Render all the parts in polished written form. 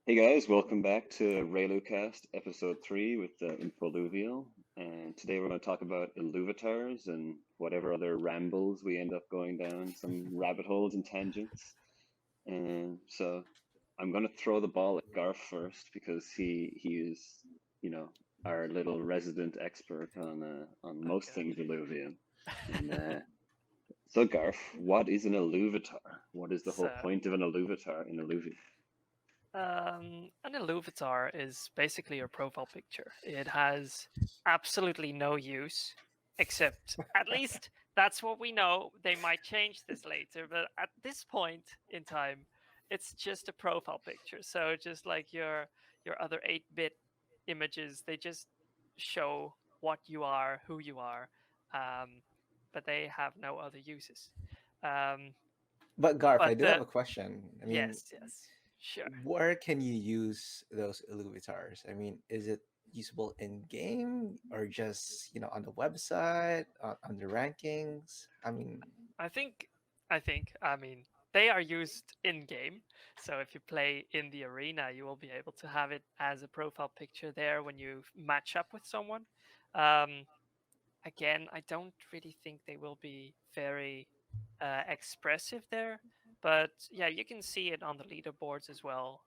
Hey guys, welcome back to Railucast episode 3 with Infoluvial. And today we're going to talk about Illuvitars and whatever other rambles we end up going down, some rabbit holes and tangents. And so I'm going to throw the ball at Garth first because he is, you know, our little resident expert on most Okay. things Illuvium. And so Garth, what is an Illuvitar? What is the whole So, point of an Illuvitar in Illuvium? an Illuvitar is basically your profile picture. It has absolutely no use, except at least that's what we know. They might change this later, but at this point in time, it's just a profile picture. So just like your other 8-bit images, they just show what you are, who you are, um, but they have no other uses. Um, But Garth, I but do have a question. I mean, yes, sure. where can you use those Illuvitars? I mean, is it usable in game or just on the website, on the rankings? I mean, I think I mean they are used in game. So if you play in the arena, you will be able to have it as a profile picture there when you match up with someone. Um, Again, I don't really think they will be very expressive there, but yeah, you can see it on the leaderboards as well.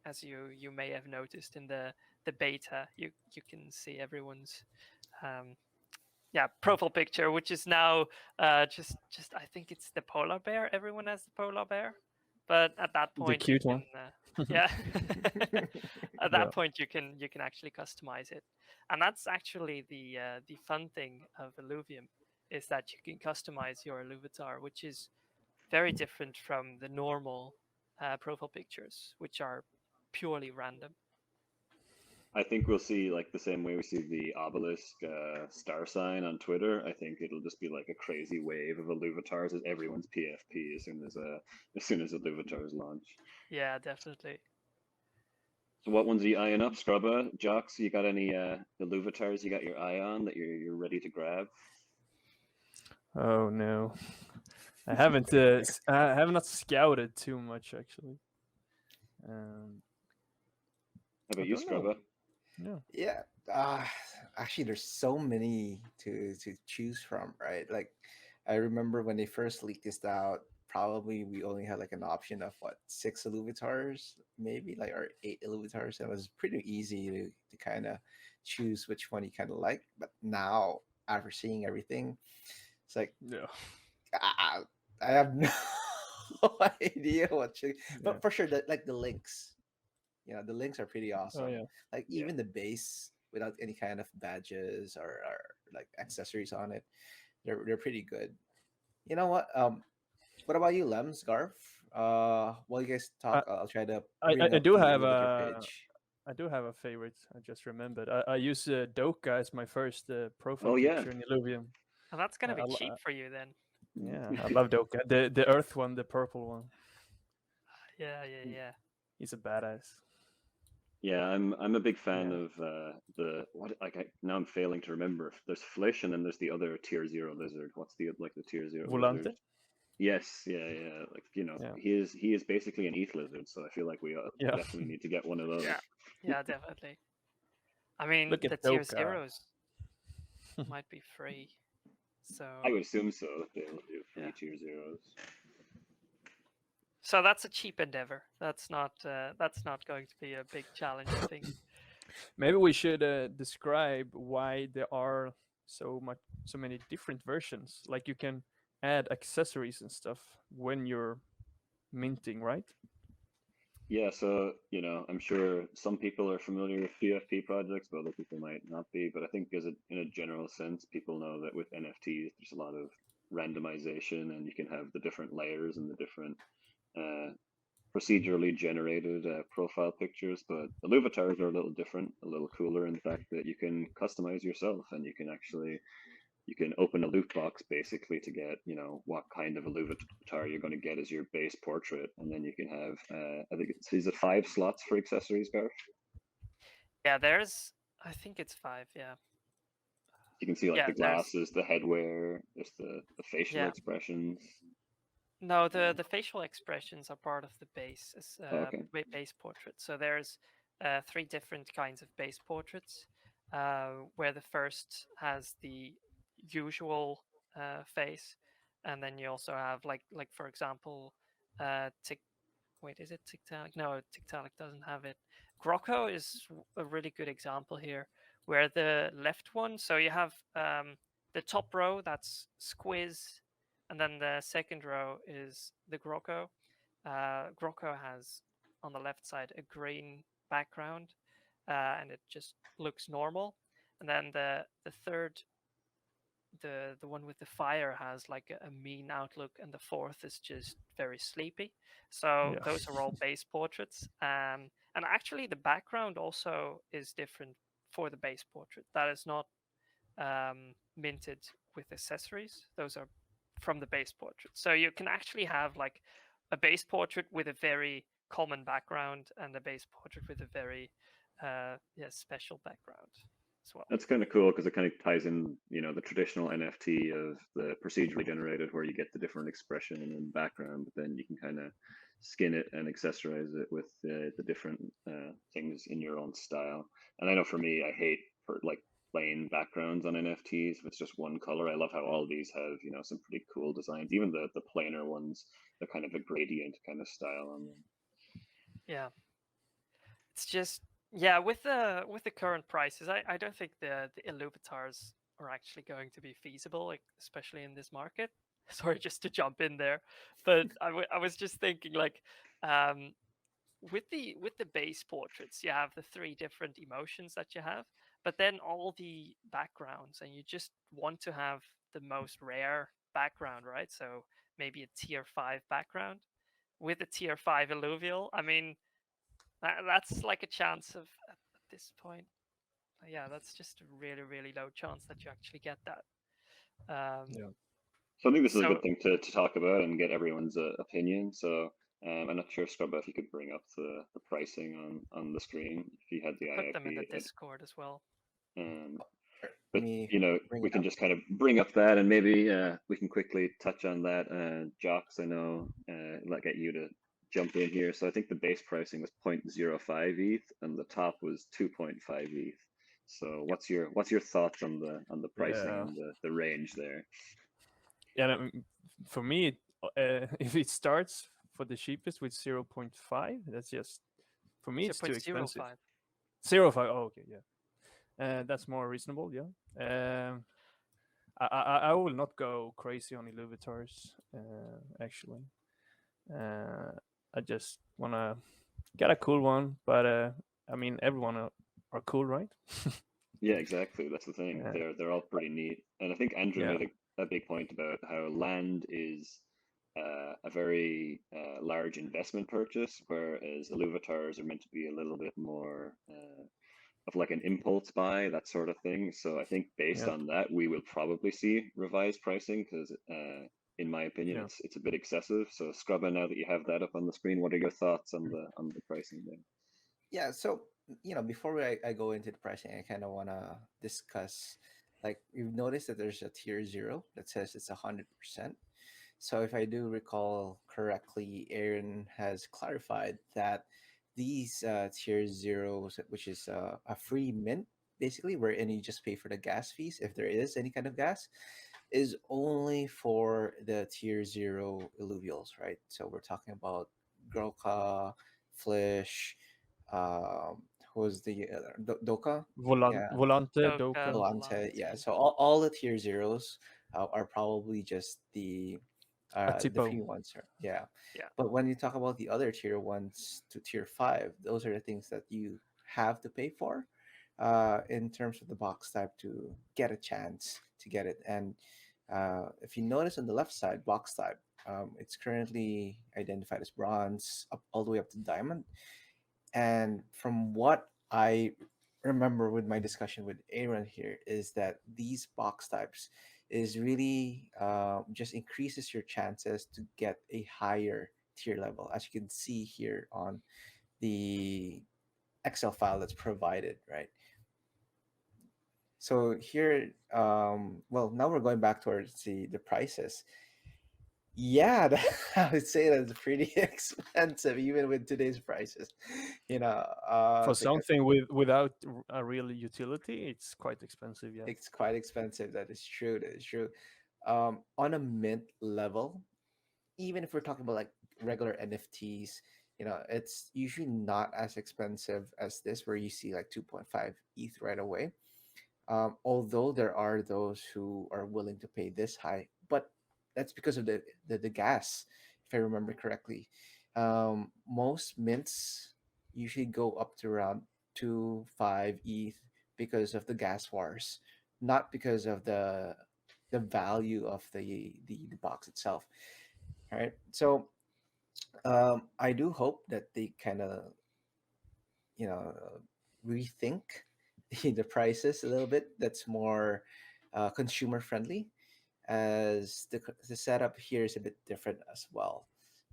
As you may have noticed in the beta, you can see everyone's um, profile picture, which is now just I think it's the polar bear. Everyone has the polar bear, but at that The point you cute can one. yeah at Yeah. that point you can actually customize it, and that's actually the fun thing of Illuvium is that you can customize your Illuvitar, which is very different from the normal profile pictures, which are purely random. I think we'll see like the same way we see the obelisk star sign on Twitter. I think it'll just be like a crazy wave of Illuvitars as everyone's PFP as soon as Illuvitars launch. Yeah, definitely. So what ones are you eyeing up, Scrubba? Jocks, you got any Illuvitars you got your eye on that you're ready to grab? Oh no, I haven't. I have not scouted too much actually. Um, How I about you, don't know. Scrubba? No. yeah. Actually, there's so many to choose from, right? Like, I remember when they first leaked this out. Probably we only had like an option of what, 6 Illuvitars, maybe like, or 8 Illuvitars. It was pretty easy to kind of choose which one you kind of like. But now, after seeing everything, it's like Yeah. I, I have no idea what to. Yeah. But for sure, the links, the links are pretty Oh awesome. yeah. Like Yeah. even the base without any kind of badges or like accessories on it, they're pretty good. You know what? What about you, Lems, Garf? While you guys I, talk, I'll try to I bring I up do the have Illuvator a page. I do have a favorite. I just remembered. I use Doka as my first profile Oh yeah. picture in Illuvium. And that's gonna be I cheap for you then. yeah, I love Doka. The Earth one, the purple one. Yeah. He's a badass. Yeah, I'm a big fan Yeah. of the what like now I'm failing to remember. There's Flish and then there's the other tier 0 lizard. What's the tier 0 lizard? Volante. Yes, yeah. Like Yeah. he is basically an ETH lizard, so I feel like we Yeah. definitely need to get one of those. Yeah, definitely. I mean, Look the at tier Doka. zeros might be free. So I would assume so. They'll do free Yeah. tier 0s. so that's a cheap endeavor. That's not going to be a big challenge, I think. Maybe we should describe why there are so many different versions. Like you can add accessories and stuff when you're minting, right? Yeah, so I'm sure some people are familiar with PFP projects, but other people might not be. But I think in a general sense, people know that with NFTs, there's a lot of randomization, and you can have the different layers and the different uh, procedurally generated profile pictures. But the Illuvatars are a little different, a little cooler in the fact that you can customize yourself, and you can open a loot box basically to get what kind of Illuvitar you're going to get as your base portrait, and then you can have I think is it 5 slots for accessories, Garth? Yeah, I think it's 5. Yeah. You can see like Yeah, the there's glasses, the headwear, there's the facial yeah. expressions. No, the facial expressions are part of the base Okay. base portrait. So there's three different kinds of base portraits, where the first has the usual face, and then you also have like for example, tic. Wait, is it Tiktaalik? No, Tiktaalik doesn't have it. Grocco is a really good example here, where the left one. So you have the top row, that's Squiz, and then the second row is the Grocco. Grocco has on the left side a green background, and it just looks normal. And then the third, the one with the fire has like a mean outlook, and the fourth is just very sleepy. So Yeah. those are all base portraits. And actually, the background also is different for the base portrait. That is not minted with accessories. Those are from the base portrait. So you can actually have like a base portrait with a very common background and a base portrait with a very special background as well. That's kind of cool because it kind of ties in, the traditional NFT of the procedurally generated, where you get the different expression and background, but then you can kind of skin it and accessorize it with the different things in your own style. And I know for me, I hate for like plain backgrounds on NFTs. If it's just one color, I love how all these have, some pretty cool designs. Even the plainer ones, they're kind of a gradient kind of style on them. Yeah, it's just with the current prices, I don't think the Illuvitars are actually going to be feasible, like especially in this market. Sorry, just to jump in there, but I was just thinking like um, with the base portraits, you have the three different emotions that you have, but then all the backgrounds, and you just want to have the most rare background, right? So maybe a tier 5 background with a tier 5 alluvial. I mean, that's like a chance of at this point. Yeah, that's just a really really low chance that you actually get that. Yeah. So I think this is a So good thing to talk about and get everyone's opinion. So I'm not sure, Scrubba, if you could bring up the pricing on the screen if you had the put them in the IIP. Discord as well. Um, Let but me bring we it can up. just kind of bring up that, and maybe we can quickly touch on that. Jocks, I know, get you to jump in here. So I think the base pricing was 0.05 ETH, and the top was 2.5 ETH. So what's your thoughts on the pricing Yeah. and the range there? Yeah. For me, if it starts for the cheapest with 0.5, that's just for me it's too expensive. 0.05. 0.5. Oh, okay, yeah. That's more reasonable. Yeah. I will not go crazy on Illuvitars. Actually, I just wanna get a cool one, but I mean everyone are cool, right? Yeah, exactly. That's the thing. Uh, They're all pretty neat, and I think Andrew yeah. made a big point about how land is a very large investment purchase, whereas Illuvitars are meant to be a little bit more of like an impulse buy, that sort of thing. So I think based Yeah. on that, we will probably see revised pricing because, in my opinion, Yeah. it's a bit excessive. So Scrubba, now that you have that up on the screen, what are your thoughts on the pricing there? Yeah, so before I go into the pricing, I kind of want to discuss, like, you've noticed that there's a tier 0 that says it's 100%. So if I do recall correctly, Aaron has clarified that these tier zeros, which is a free mint, basically, wherein you just pay for the gas fees if there is any kind of gas, is only for the tier 0 illuvials, right? So we're talking about Groka, Flish, um, who was the Doka? Yeah, Volante, Doka, Doka. Volante. Yeah, Volante. so all the tier zeros are probably just A the typo. free ones. Yeah, Yeah. but when you talk about the other tier 1s to tier 5, those are the things that you have to pay for in terms of the box type to get a chance to get it. And if you notice on the left side, box type, it's currently identified as bronze up all the way up to diamond. And from what I remember with my discussion with Aaron here, is that these box types is really just increases your chances to get a higher tier level, as you can see here on the Excel file that's provided, right? So here, well, now we're going back towards the prices. Yeah, I would say that's pretty expensive, even with today's prices. You know, For because something without a real utility, it's quite expensive. Yeah. it's quite expensive. That is true. That is true. On a mint level, even if we're talking about like regular NFTs, it's usually not as expensive as this, where you see like 2.5 ETH right away. Although there are those who are willing to pay this high, but that's because of the gas, if I remember correctly. Most mints usually go up to around 2 5 ETH because of the gas wars, not because of the value of the box itself. All right, so I do hope that they kind of rethink the prices a little bit. That's more consumer friendly, as the setup here is a bit different as well.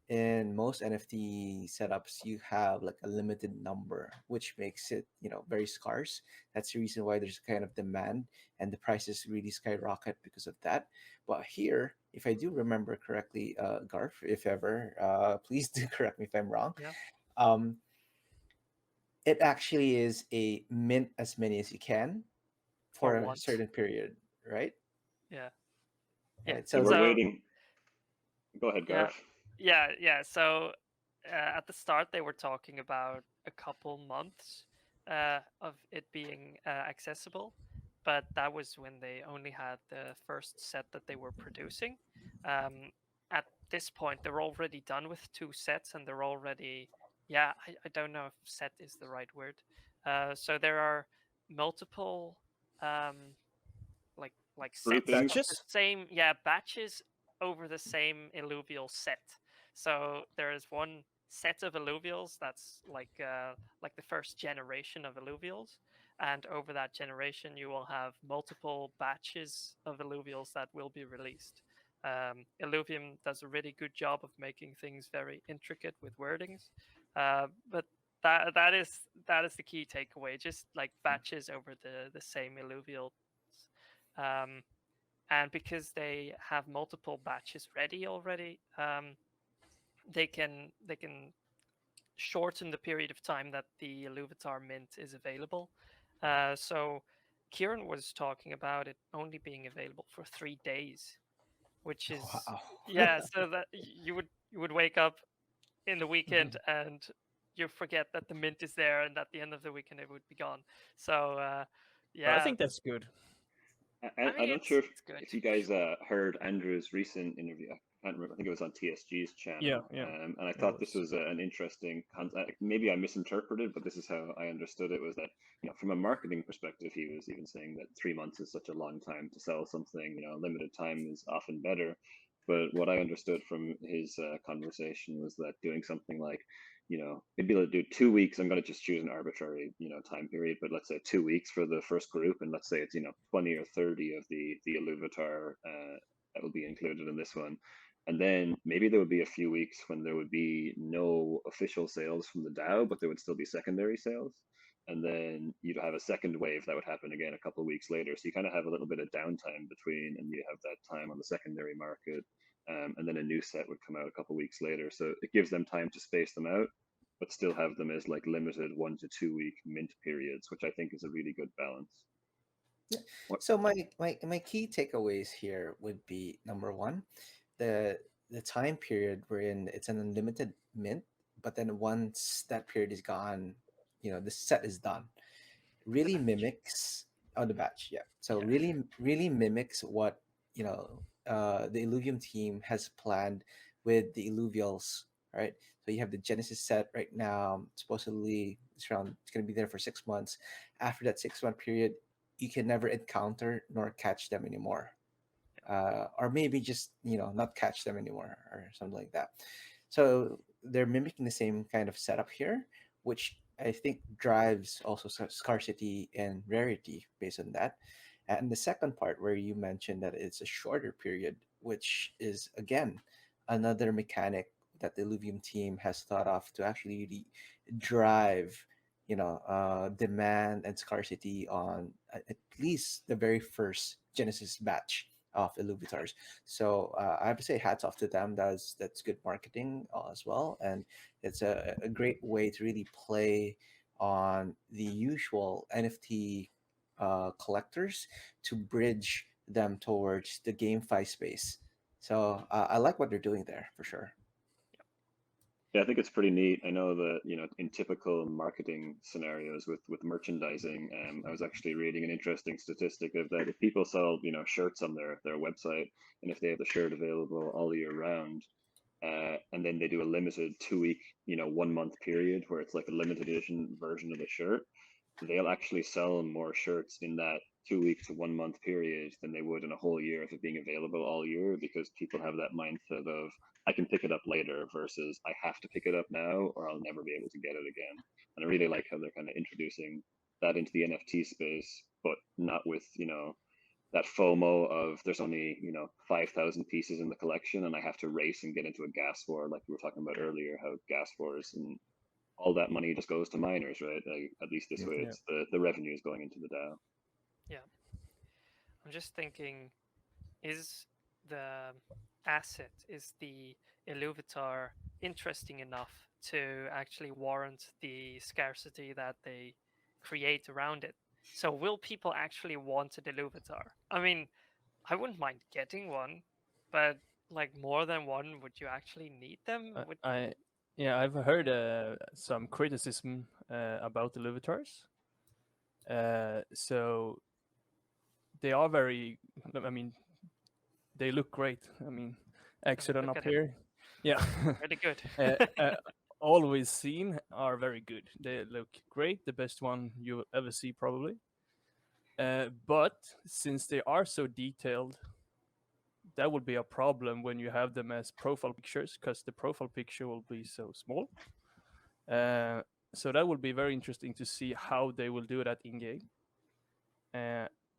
In most NFT setups, you have like a limited number, which makes it very scarce. That's the reason why there's kind of demand, and the prices really skyrocket because of that. But here, if I do remember correctly, Garf, if ever, please do correct me if I'm wrong. Yeah, Um, it actually is a mint as many as you can for for a once. certain period, right? Yeah, yeah. Right. So So we're the So waiting. Go ahead, yeah, Garth. yeah. So at the start, they were talking about a couple months of it being accessible, but that was when they only had the first set that they were producing. At this point, they're already done with two sets, and they're already, yeah, I don't know if set is the right word. So there are multiple um, like sets of Groupings. the Batches. same, yeah, batches over the same alluvial set. So there is one set of alluvials that's like the first generation of alluvials, and over that generation you will have multiple batches of alluvials that will be released. Illuvium does a really good job of making things very intricate with wordings, but that is the key takeaway. Just like batches over the same alluvial, um, and because they have multiple batches ready already, they can shorten the period of time that the Illuvitar mint is available. So Kieran was talking about it only being available for 3 days, which is, wow. yeah. So that you would wake up in the weekend and you forget that the mint is there, and at the end of the weekend it would be gone. So I yeah, think that's good. I mean I'm not it's sure it's good. if you guys heard Andrew's recent interview. I can't remember. I think it was on TSG's Yeah, channel, yeah, and I it thought this was. was an interesting. Maybe I misinterpreted, but this is how I understood it. Was that from a marketing perspective, he was even saying that 3 months is such a long time to sell something. Limited time is often better. But what I understood from his conversation was that doing something like maybe they'll do 2 weeks. I'm going to just choose an arbitrary, time period, but let's say 2 weeks for the first group, and let's say it's 20 or 30 of the Illuvitar that will be included in this one, and then maybe there would be a few weeks when there would be no official sales from the DAO, but there would still be secondary sales, and then you'd have a second wave that would happen again a couple of weeks later. So you kind of have a little bit of downtime between, and you have that time on the secondary market. And then a new set would come out a couple of weeks later. So it gives them time to space them out, but still have them as like limited 1 to 2 week mint periods, which I think is a really good balance. Yeah. What? So my key takeaways here would be number one, the the time period wherein it's an unlimited mint, but then once that period is gone, the set is done. The Really batch, mimics the batch, yeah. So yeah, really mimics what the Illuvium team has planned with the Illuvials, right? So you have the Genesis set right now. Supposedly it's going to be there for 6 months. After that 6 month period, you can never encounter nor catch them anymore, or maybe just not catch them anymore or something like that. So they're mimicking the same kind of setup here, which I think drives also scarcity and rarity based on that. And the second part where you mentioned that it's a shorter period, which is again another mechanic that the Illuvium team has thought of to actually really drive demand and scarcity on at least the very first Genesis batch of Illuvitars. So I have to say, hats off to them. That's good marketing as well, and it's a great way to really play on the usual NFT collectors to bridge them towards the GameFi space. So I like what they're doing there for sure. Yeah, I think it's pretty neat. I know that, in typical marketing scenarios with merchandising, I was actually reading an interesting statistic of that if people sell, shirts on their website, and if they have the shirt available all year round, and then they do a limited 2 week, 1 month period where it's like a limited edition version of the shirt, they'll actually sell more shirts in that 2 week to 1 month period than they would in a whole year if it being available all year, because people have that mindset of I can pick it up later versus I have to pick it up now or I'll never be able to get it again. And I really like how they're kind of introducing that into the NFT space, but not with, that FOMO of there's only, 5,000 pieces in the collection and I have to race and get into a gas war, like we were talking about earlier, how gas wars and all that money just goes to miners, right? Like, at least this way, it's the revenue is going into the DAO. Yeah. I'm just thinking, is the asset, is the Illuvitar interesting enough to actually warrant the scarcity that they create around it? So will people actually want an Illuvitar? I mean, I wouldn't mind getting one, but like more than one, would you actually need them? I've heard some criticism about the Illuvitars. So they are very, I mean, they look great. I mean, Accident up here. Yeah. Really good. Always seen are very good. They look great. The best one you'll ever see, probably. But since they are so detailed, that would be a problem when you have them as profile pictures, because the profile picture will be so small. So that will be very interesting to see how they will do that in game.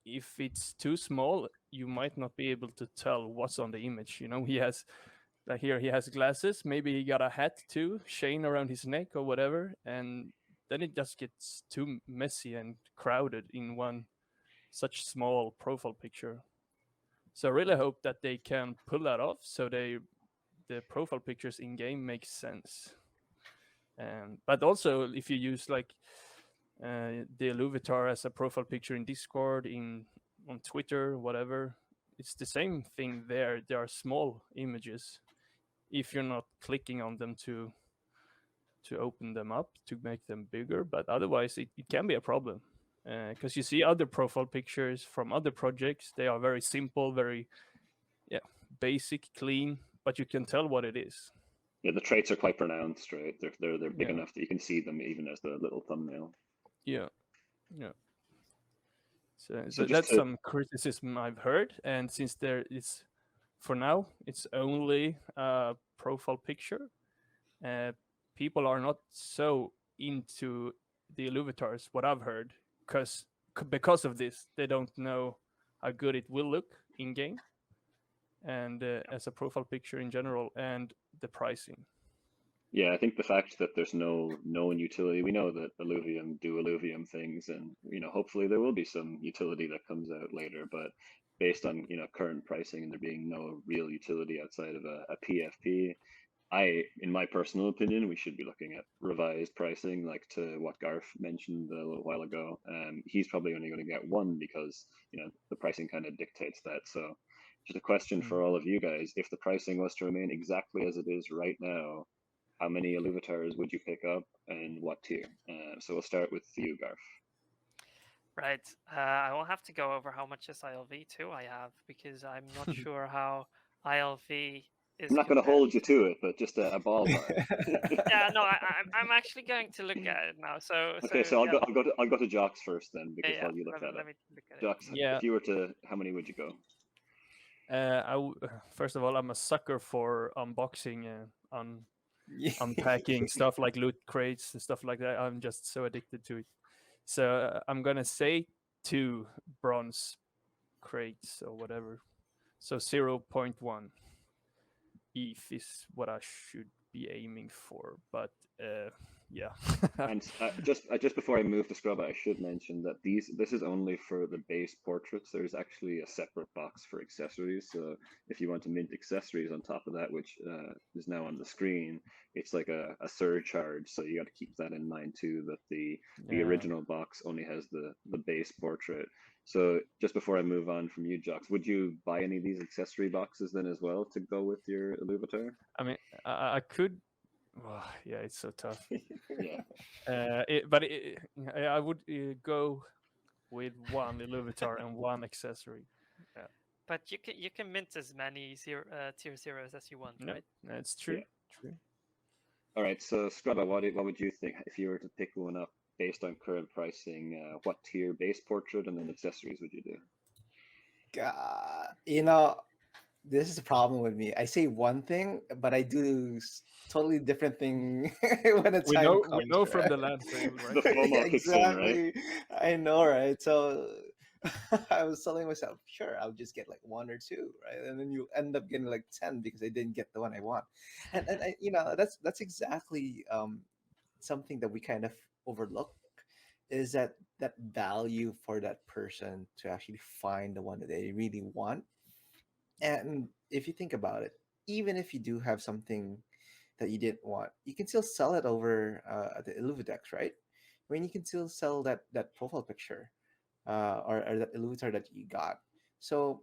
If it's too small, you might not be able to tell what's on the image. He has, like here, he has glasses. Maybe he got a hat too, chain around his neck or whatever, and then it just gets too messy and crowded in one such small profile picture. So I really hope that they can pull that off, so the profile pictures in game make sense. But also, if you use like the Illuvitar as a profile picture in Discord, on Twitter, whatever, it's the same thing there. There are small images. If you're not clicking on them to open them up to make them bigger, but otherwise it can be a problem. Because you see other profile pictures from other projects, they are very simple, very basic, clean, but you can tell what it is. Yeah, the traits are quite pronounced, right? They're big enough that you can see them even as the little thumbnail. Yeah. So that's some criticism I've heard, and since there is, for now, it's only a profile picture, people are not so into the Illuvitars, what I've heard, because of this, they don't know how good it will look in game, and as a profile picture in general, and the pricing. Yeah, I think the fact that there's no known utility, we know that Illuvium do Illuvium things, and hopefully there will be some utility that comes out later. But based on current pricing and there being no real utility outside of a PFP, in my personal opinion, we should be looking at revised pricing, like to what Garth mentioned a little while ago. He's probably only going to get one because the pricing kind of dictates that. So just a question for all of you guys: if the pricing was to remain exactly as it is right now, how many Illuvitars would you pick up and what tier? So we'll start with you, Garth. Right. I will have to go over how much SILV2 I have, because I'm not sure how ILV is. I'm not going to hold you to it, but just a ballpark. Yeah, no, I'm actually going to look at it now. So I'll go to Jocks first then, because while you look that up. Jocks, if you were to, how many would you go? First of all, I'm a sucker for unboxing and unpacking stuff like loot crates and stuff like that. I'm just so addicted to it. So I'm gonna say 2 bronze crates or whatever. So 0.1 ETH is what I should be aiming for. But yeah. And just before I move to Scrubba, I should mention that this is only for the base portraits. There's actually a separate box for accessories. So if you want to mint accessories on top of that, which is now on the screen, it's like a surcharge. So you got to keep that in mind too. That the Yeah. original box only has the base portrait. So just before I move on from you, Jox, would you buy any of these accessory boxes then as well to go with your Illuvitar? I mean, I could. Oh, yeah, it's so tough. Yeah. I would go with one Illuvitar and one accessory. Yeah, But you can mint as many tier zeros as you want, no, right? that's true. Yeah. True. All right, so Scrubba, what would you think if you were to pick one up based on current pricing? What tier base portrait and then accessories would you do? God, this is the problem with me. I say one thing, but I do totally different thing when the We time know comes. from right? the land sale, right? The FOMO kicks in, right? Exactly. I know, right? So I was telling myself, sure, I'll just get like one or two, right? And then you end up getting like 10 because I didn't get the one I want. And I, that's exactly something that we kind of overlook, is that value for that person to actually find the one that they really want. And if you think about it, even if you do have something that you didn't want, you can still sell it over at the Illuvitex, right? I mean, you can still sell that profile picture, or that Illuvitar that you got. So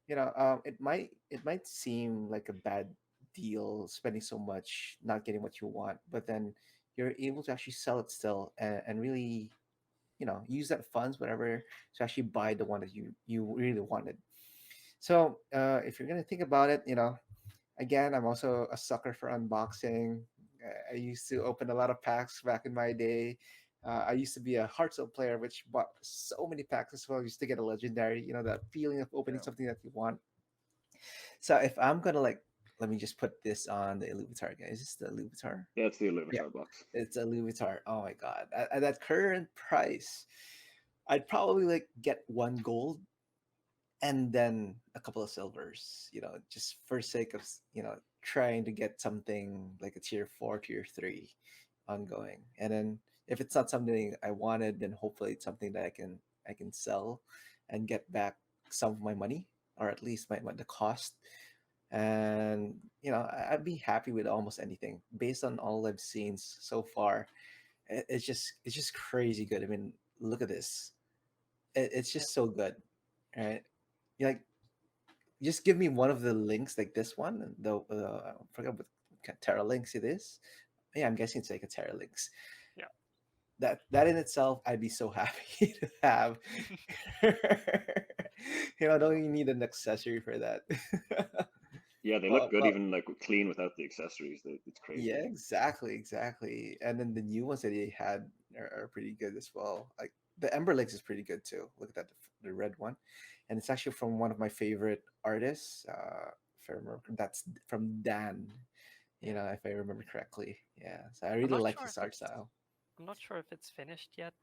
it might seem like a bad deal spending so much not getting what you want, but then you're able to actually sell it still, and really use that funds whatever to actually buy the one that you really wanted. So if you're gonna think about it, again, I'm also a sucker for unboxing. I used to open a lot of packs back in my day. I used to be a Hearthstone player, which bought so many packs as well. I used to get a legendary, that feeling of opening Yeah. something that you want. So if I'm gonna let me just put this on the Illuvitar, guys. Is this the Illuvitar? Yeah, it's the Yeah, Illuvitar box. it's a Illuvitar. Oh my god! At that current price, I'd probably get one gold and then a couple of silvers, just for sake of trying to get something like a tier 4, tier 3 ongoing. And then if it's not something I wanted, then hopefully it's something that I can sell and get back some of my money, or at least the cost. And I'd be happy with almost anything based on all I've seen so far. It's just crazy good. I mean, look at this. It's Yeah. just so good, right? You just give me one of the links like this one, and I forgot what Terra links it is. Yeah, I'm guessing it's like a Terra links. Yeah. That in itself, I'd be so happy to have. Don't even need an accessory for that. Yeah, they look well, good well, even like clean without the accessories. It's crazy. yeah, exactly. And then the new ones that they had are pretty good as well. Like the Ember Links is pretty good too. Look at that, the red one, and it's actually from one of my favorite artists. If I remember, that's from Dan. If I remember correctly. Yeah, so I I'm really not like sure his if art it's style. I'm not sure if it's finished yet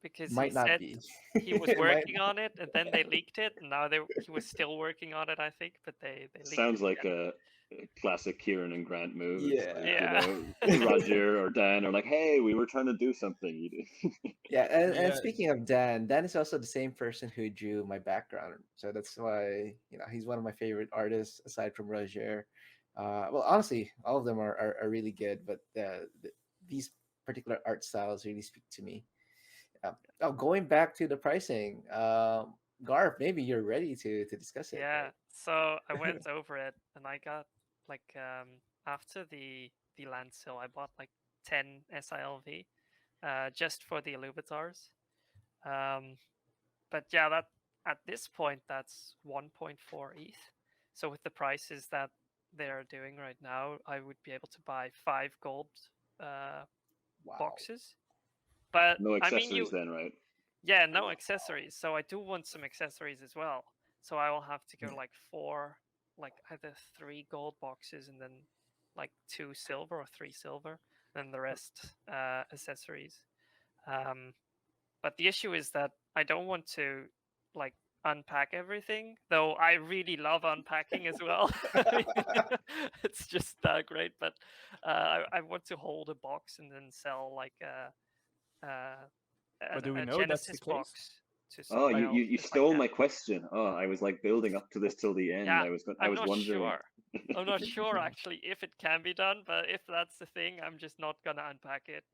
because he Might not said be. he was It might. working on it and then they leaked it and now he was still working on it, I think, but they leaked it Sounds like again. a classic Kieran and Grant move. It's like, Yeah. Yeah. Roger or Dan are like, hey, we were trying to do something. You did. Yeah, and Yeah, speaking of Dan is also the same person who drew my background. So that's why, he's one of my favorite artists aside from Roger. Well, honestly, all of them are really good, but these particular art styles really speak to me. Going back to the pricing, Garth, maybe you're ready to discuss it, Yeah. right? So I went over it and I got like after the land sale I bought like 10 SILV just for the Illuvitars. Um but yeah, that at this point that's 1.4 ETH. So with the prices that they're doing right now, I would be able to buy 5 gold uh Wow. boxes. But No I mean accessories then, right? yeah, no accessories. So I do want some accessories as well. So I will have to go Yeah. like 4, like either 3 gold boxes and then like 2 silver or 3 silver, and the rest accessories. But the issue is that I don't want to like unpack everything, though I really love unpacking as well. I mean, it's just that great. But I want to hold a box and then sell like But do we a know that's the Genesis case? box to Oh, somebody else, you just like stole that. my question. Oh, I was like building up to this till the end. Yeah, I I'm was not wondering. sure. I'm not sure actually if it can be done, but if that's the thing, I'm just not gonna unpack it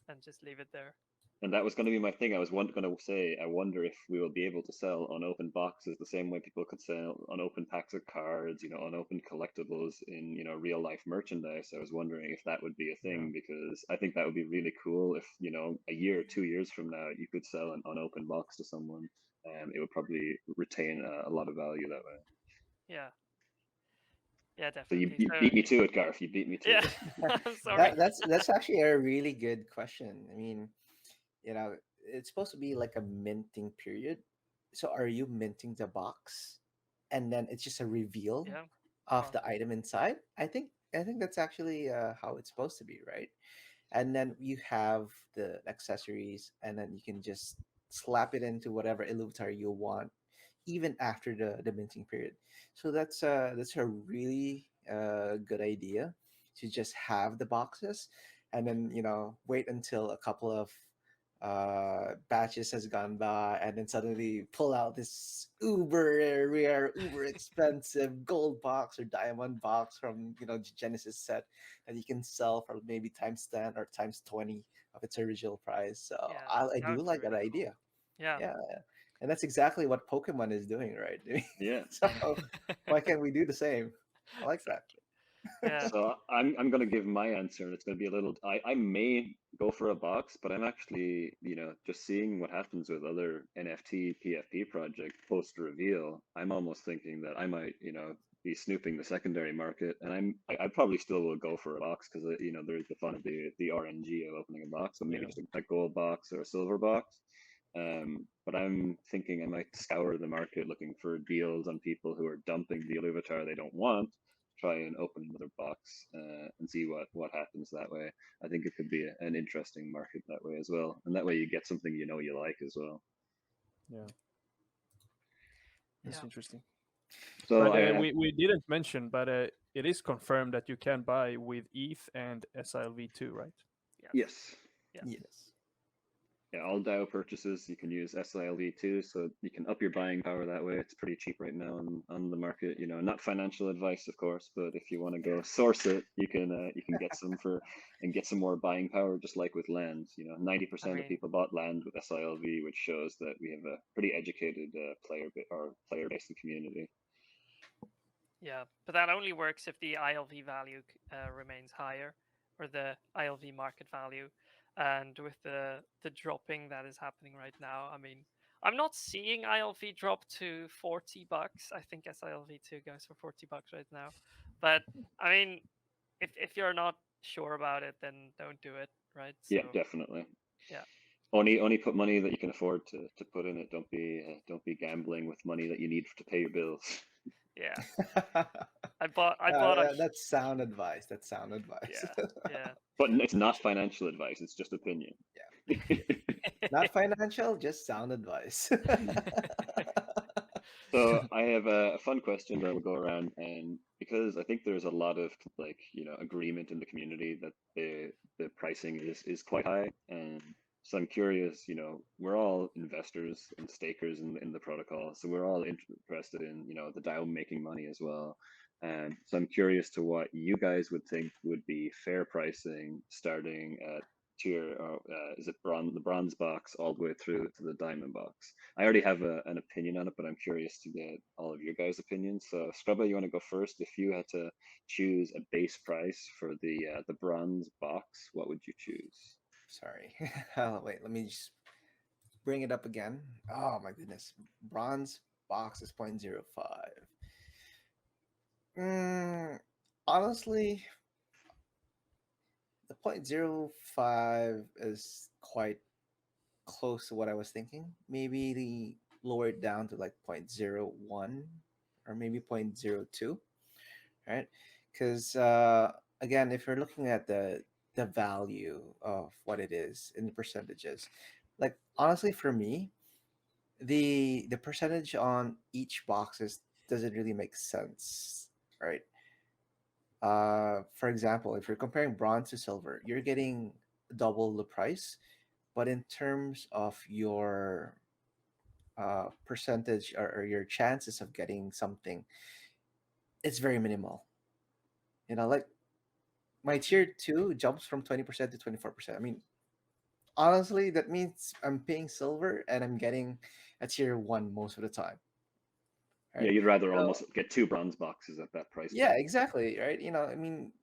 and just leave it there. And that was going to be my thing. I was going to say, I wonder if we will be able to sell unopened boxes the same way people could sell unopened packs of cards, unopened collectibles in, real life merchandise. I was wondering if that would be a Yeah. thing because I think that would be really cool if, a year, 2 years from now, you could sell an unopened box to someone. It would probably retain a lot of value that way. Yeah. Yeah, So you, definitely. you So beat me to it, Garth. You beat me to yeah, it. I'm sorry. That's actually a really good question. I mean, it's supposed to be like a minting period. So are you minting the box and then it's just a reveal Yeah. of Well, the item inside? I think that's actually how it's supposed to be, right? And then you have the accessories, and then you can just slap it into whatever Illuvitar you want, even after the minting period. So that's a really good idea to just have the boxes, and then wait until a couple of batches has gone by, and then suddenly pull out this uber rare, uber expensive gold box or diamond box from Genesis set that you can sell for maybe times 10 or times 20 of its original price. So yeah, I that do would be like that really cool. idea. Yeah. Yeah, and that's exactly what Pokemon is doing, right? Yeah. So why can't we do the same? I like that. Exactly. Yeah. So I'm gonna give my answer, and it's gonna be a little. I may go for a box, but I'm actually just seeing what happens with other NFT PFP project post reveal. I'm almost thinking that I might be snooping the secondary market, and I probably still will go for a box because there's the fun of the RNG of opening a box, so maybe Yeah. just a gold box or a silver box. But I'm thinking I might scour the market looking for deals on people who are dumping the Illuvitar they don't want, try and open another box and see what happens that way. I think it could be an interesting market that way as well, and that way you get something you like as well. Yeah. That's Yeah. interesting. So But I have, we didn't mention, but it is confirmed that you can buy with ETH and SILV2, right? Yes. yes. Yes. Yes. Yeah, all DAO purchases you can use SILV2, so you can up your buying power that way. It's pretty cheap right now on the market. Not financial advice, of course, but if you want to go source it, you can get some and get some more buying power, just like with land. 90% of mean, people bought land with SILV, which shows that we have a pretty educated player base and community. yeah, but that only works if the ILV value remains higher, or the ILV market value. And with the dropping that is happening right now, I mean, I'm not seeing ILV drop to $40. I think SILV2 goes for $40 right now. But I mean, if you're not sure about it, then don't do it, right? Yeah, So definitely. yeah, Only put money that you can afford to put in it. Don't be gambling with money that you need to pay your bills. yeah. I bought a That's sound advice. That's sound advice. yeah, yeah. But it's not financial advice, it's just opinion. Not financial, just sound advice. So I have a fun question that will go around, and because I think there's a lot of agreement in the community that the pricing is quite high, and so I'm curious. We're all investors and stakers in the protocol, so we're all interested in the DAO making money as well. And so I'm curious to what you guys would think would be fair pricing starting at tier, or is it the bronze box all the way through to the diamond box? I already have an opinion on it, but I'm curious to get all of your guys' opinions. So, Scrubba, you want to go first? If you had to choose a base price for the bronze box, what would you choose? Sorry. Oh, wait, let me just bring it up again. Oh my goodness. Bronze box is 0.05. Honestly, the 0.05 is quite close to what I was thinking. Maybe the lower it down to like 0.01 or maybe 0.02, right? Because again, if you're looking at the value of what it is in the percentages, like honestly for me, the percentage on each boxes doesn't really make sense, right? For example, if you're comparing bronze to silver, you're getting double the price, but in terms of your percentage or your chances of getting something, it's very minimal. Like my tier 2 jumps from 20% to 24%. I mean, honestly, that means I'm paying silver and I'm getting a tier 1 most of the time, Yeah, right? you'd rather So almost get two bronze boxes at that price yeah, point. exactly, right? I mean,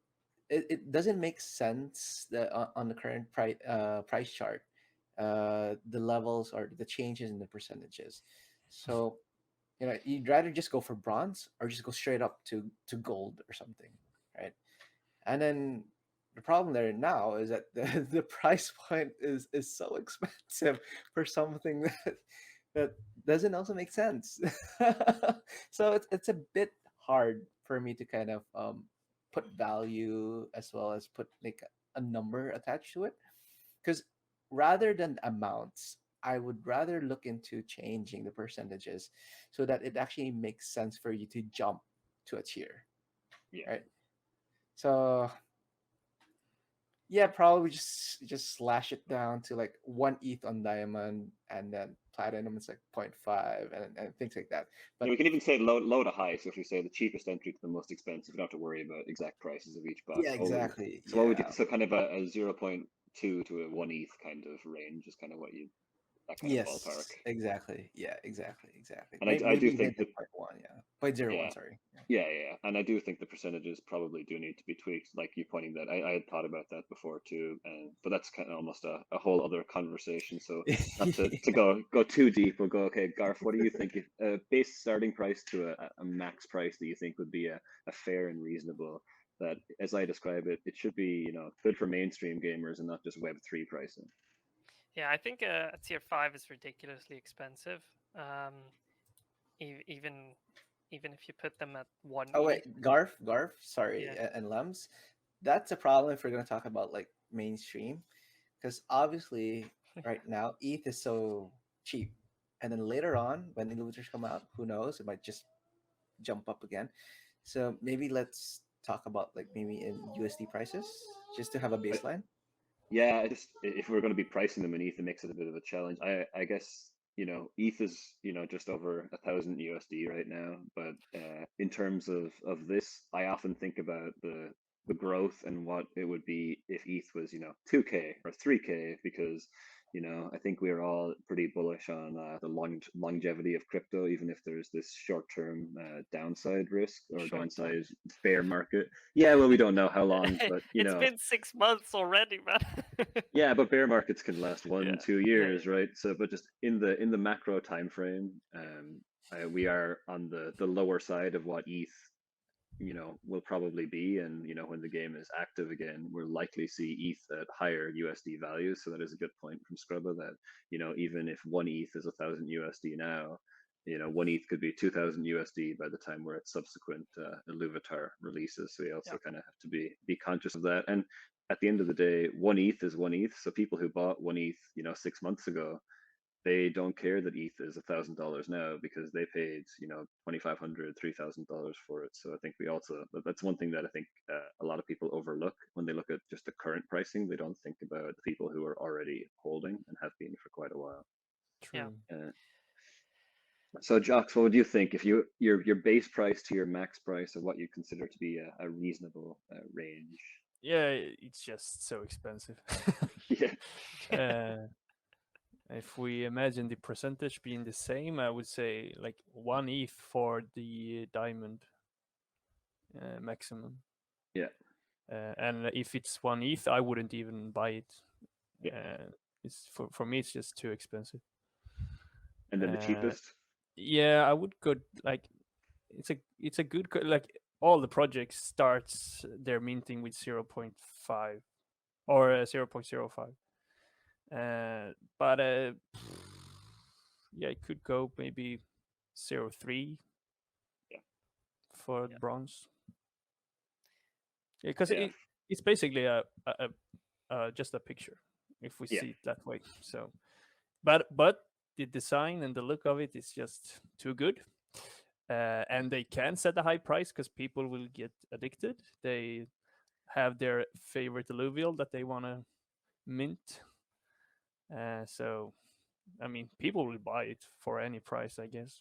it doesn't make sense that on the current price chart, the levels or the changes in the percentages. So you'd rather just go for bronze or just go straight up to gold or something, right? And then the problem there now is that the price point is so expensive for something that doesn't also make sense. So it's a bit hard for me to kind of put value as well as put like a number attached to it, because rather than amounts, I would rather look into changing the percentages so that it actually makes sense for you to jump to a tier, Yeah. right? So yeah, probably just slash it down to like 1 ETH on diamond, and then platinum is like 0.5 and things like that. Yeah, But we can even say low to high. So if we say the cheapest entry to the most expensive, you don't have to worry about exact prices of each yeah, box. exactly. So what would you, Yeah. so kind of a 0.2 to a 1 ETH kind of range is kind of that kind of ballpark. Yes, exactly. Yeah, exactly. And I Maybe do even think like that, 0.1, yeah. 0.01, yeah, sorry. Yeah. yeah. And I do think the percentages probably do need to be tweaked, like you pointing that. I had thought about that before too, but that's kind of almost a whole other conversation. So not to go too deep, we'll go, okay, Garth, what do you think if a base starting price to a max price that you think would be a fair and reasonable, that as I describe it, it should be, good for mainstream gamers and not just Web3 pricing. Yeah, I think a tier 5 is ridiculously expensive. Um, even if you put them at one Oh ETH. wait, Garf, sorry, Yeah. and Lems. That's a problem if we're gonna talk about like mainstream, because obviously right now ETH is so cheap, and then later on when Illuvitars come out, who knows? It might just jump up again. So maybe let's talk about like maybe in USD prices, just to have a baseline. Yeah, if we're going to be pricing them in ETH, it makes it a bit of a challenge. I guess ETH is just over 1,000 USD right now, but in terms of this, I often think about the growth and what it would be if ETH was 2K or 3K, because I think we're all pretty bullish on the longevity of crypto, even if there's this short-term downside risk or Short term. downside bear market. Yeah, well, we don't know how long, but It's been 6 months already, man. yeah, but bear markets can last one, Yeah. 2 years, right? So, but just in the macro time frame, we are on the lower side of what ETH, will probably be, and when the game is active again, we'll likely see ETH at higher USD values. So that is a good point from Scrubba that even if 1 ETH is 1,000 USD now, 1 ETH could be 2,000 USD by the time we're at subsequent Illuvitar releases. So we also Yeah. kind of have to be conscious of that. And at the end of the day, 1 ETH is 1 ETH. So people who bought 1 ETH, 6 months ago, they don't care that ETH is $1,000 now because they paid, $2,500, $3,000 for it. So I think that's one thing that I think a lot of people overlook when they look at just the current pricing. They don't think about the people who are already holding and have been for quite a while. Yeah. True. So, Jocks, what would you think if your base price to your max price of what you consider to be a reasonable range? Yeah, it's just so expensive. Yeah. uh, if we imagine the percentage being the same, I would say like 1 ETH for the diamond maximum. Yeah. And if it's 1 ETH, I wouldn't even buy it. Yeah. It's for me, it's just too expensive. And then the cheapest? Yeah, I would go like it's a good like all the projects starts their minting with 0.5 or 0.05. But yeah, it could go maybe 0.3 Yeah. for Yeah. bronze. Yeah, because Yeah. it's basically a just a picture if we Yeah. see it that way. So, but the design and the look of it is just too good. And they can set a high price because people will get addicted. They have their favorite alluvial that they want to mint. So, I mean, people will buy it for any price, I guess.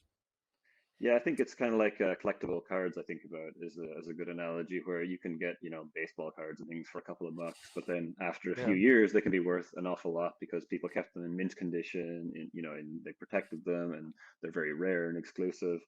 Yeah, I think it's kind of like collectible cards. I think about as a good analogy, where you can get baseball cards and things for a couple of bucks, but then after a few years they can be worth an awful lot because people kept them in mint condition, and they protected them, and they're very rare and exclusive.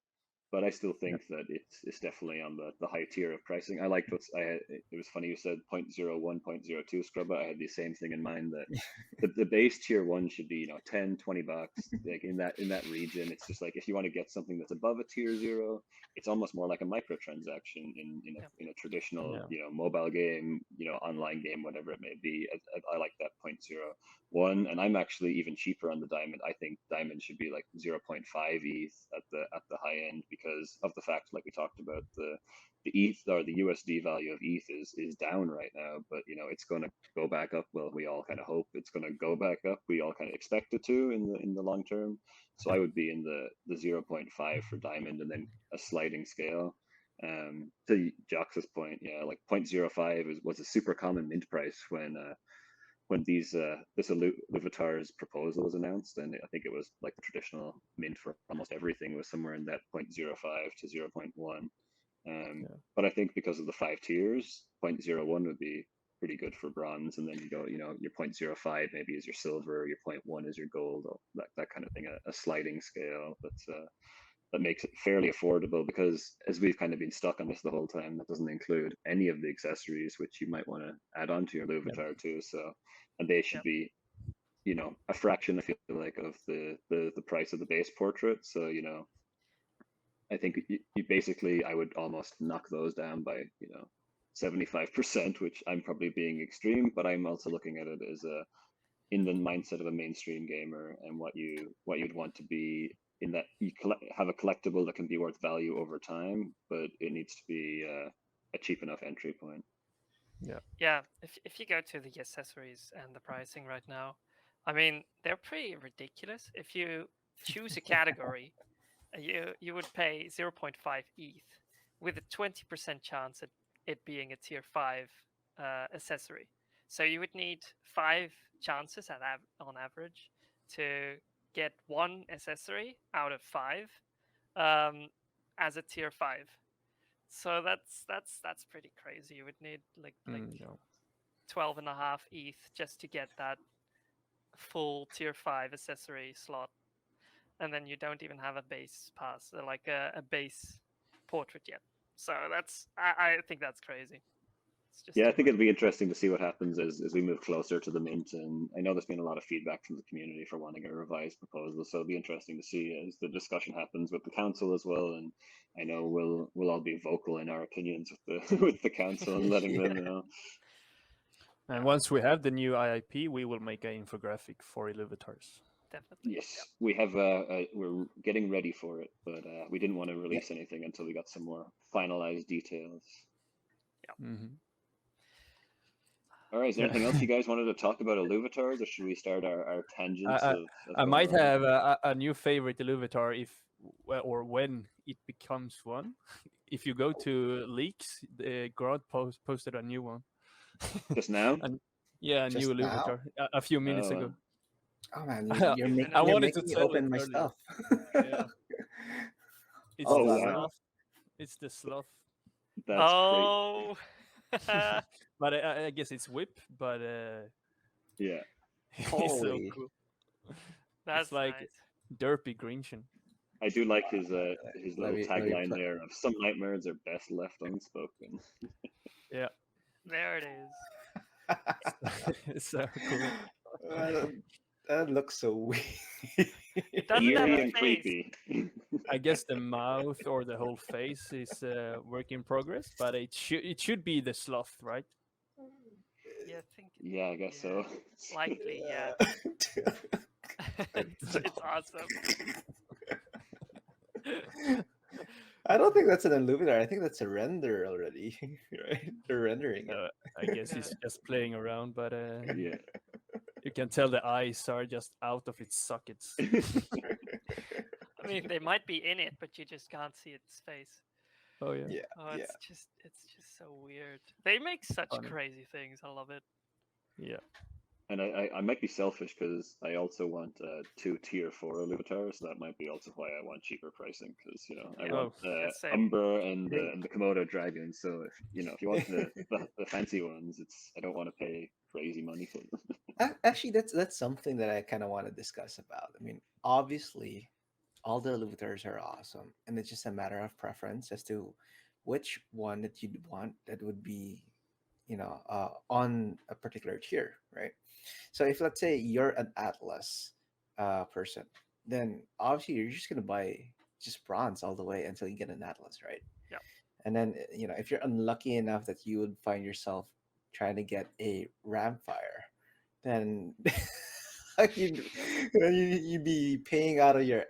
But I still think that it's definitely on the high tier of pricing. I liked it was funny you said 0.01, 0.02 scrub. I had the same thing in mind that the base tier one should be 10, $20, like in that region. It's just like if you want to get something that's above a tier 0, it's almost more like a microtransaction in a traditional mobile game, online game, whatever it may be. I like that 0.01, and I'm actually even cheaper on the diamond. I think diamond should be like 0.5 ETH at the high end, because of the fact, like we talked about, the ETH or the USD value of ETH is down right now, but it's going to go back up. Well, we all kind of hope it's going to go back up. We all kind of expect it to in the long term. So I would be in the 0.5 for diamond, and then a sliding scale. To Jox's point, like 0.05 was a super common mint price when this Illuvitars proposal was announced, and I think it was like the traditional mint for almost everything was somewhere in that 0.05 to 0.1. But I think because of the 5 tiers, 0.01 would be pretty good for bronze, and then you go, your 0.05 maybe is your silver, your 0.1 is your gold, that kind of thing, a sliding scale that makes it fairly affordable, because as we've kind of been stuck on this the whole time, that doesn't include any of the accessories which you might want to add on to your Illuvitar too. So, and they should be, a fraction, I feel like, of the price of the base portrait. So, I think you basically, I would almost knock those down by, 75%, which I'm probably being extreme, but I'm also looking at it as in the mindset of a mainstream gamer, and what you'd want to be in that you have a collectible that can be worth value over time, but it needs to be a cheap enough entry point. Yeah. If you go to the accessories and the pricing right now, I mean, they're pretty ridiculous. If you choose a category, you would pay 0.5 ETH with a 20% chance at it being a tier 5 accessory. So you would need 5 chances on average to get 1 accessory out of 5 as a tier 5. So that's pretty crazy. You would need like 12.5 ETH just to get that full tier 5 accessory slot, and then you don't even have a base pass, like a base portrait yet. So I think that's crazy. I think it'll be interesting to see what happens as we move closer to the mint. And I know there's been a lot of feedback from the community for wanting a revised proposal, so it'll be interesting to see as the discussion happens with the council as well. And I know we'll all be vocal in our opinions with the with the council and letting them know. And once we have the new IIP, we will make an infographic for Illuvitars. Definitely. Yes, we have. We're getting ready for it, but we didn't want to release anything until we got some more finalized details. Yeah. Mm-hmm. All right. Is there anything else you guys wanted to talk about Illuvitars, or should we start our tangents? I might have a new favorite Illuvitar or when it becomes one. If you go to leaks, Grod posted a new one. Just now? A new Illuvitar a few minutes ago. Oh man, you're making me open my stuff. It's sloth. It's the sloth. That's great. But I guess it's whip, but yeah. It's so cool. That's it's like nice. derpy Grinchen. I do like his little tagline there of "Some nightmares are best left unspoken." Yeah. There it is. It's so cool. That looks so weird. It doesn't have Eerie a and face. creepy. I guess the mouth or the whole face is work in progress, but it should be the sloth, right? Yeah, I think. Yeah, I guess so. Likely, yeah. It's awesome. I don't think that's an Illuvitar. I think that's a render already, right? They're rendering it. I guess he's just playing around, but Yeah. You can tell the eyes are just out of its sockets. I mean, they might be in it, but you just can't see its face. Oh yeah. Yeah, Oh, yeah. it's just so weird. They make such Funny. crazy things. I love it. Yeah. And I might be selfish because I also want 2 tier 4 Illuvitars, so that might be also why I want cheaper pricing, because I Yeah. want Yeah, same. Umber and the Komodo dragon. So if if you want the fancy ones, I don't want to pay crazy money for them. Actually, that's something that I kind of want to discuss about. I mean, obviously, all the Illuvitars are awesome, and it's just a matter of preference as to which one that you'd want that would be, on a particular tier, right? So if let's say you're an Atlas person, then obviously you're just gonna buy just bronze all the way until you get an Atlas, right? Yeah. And then if you're unlucky enough that you would find yourself trying to get a Ramfire, then you'd be paying out of your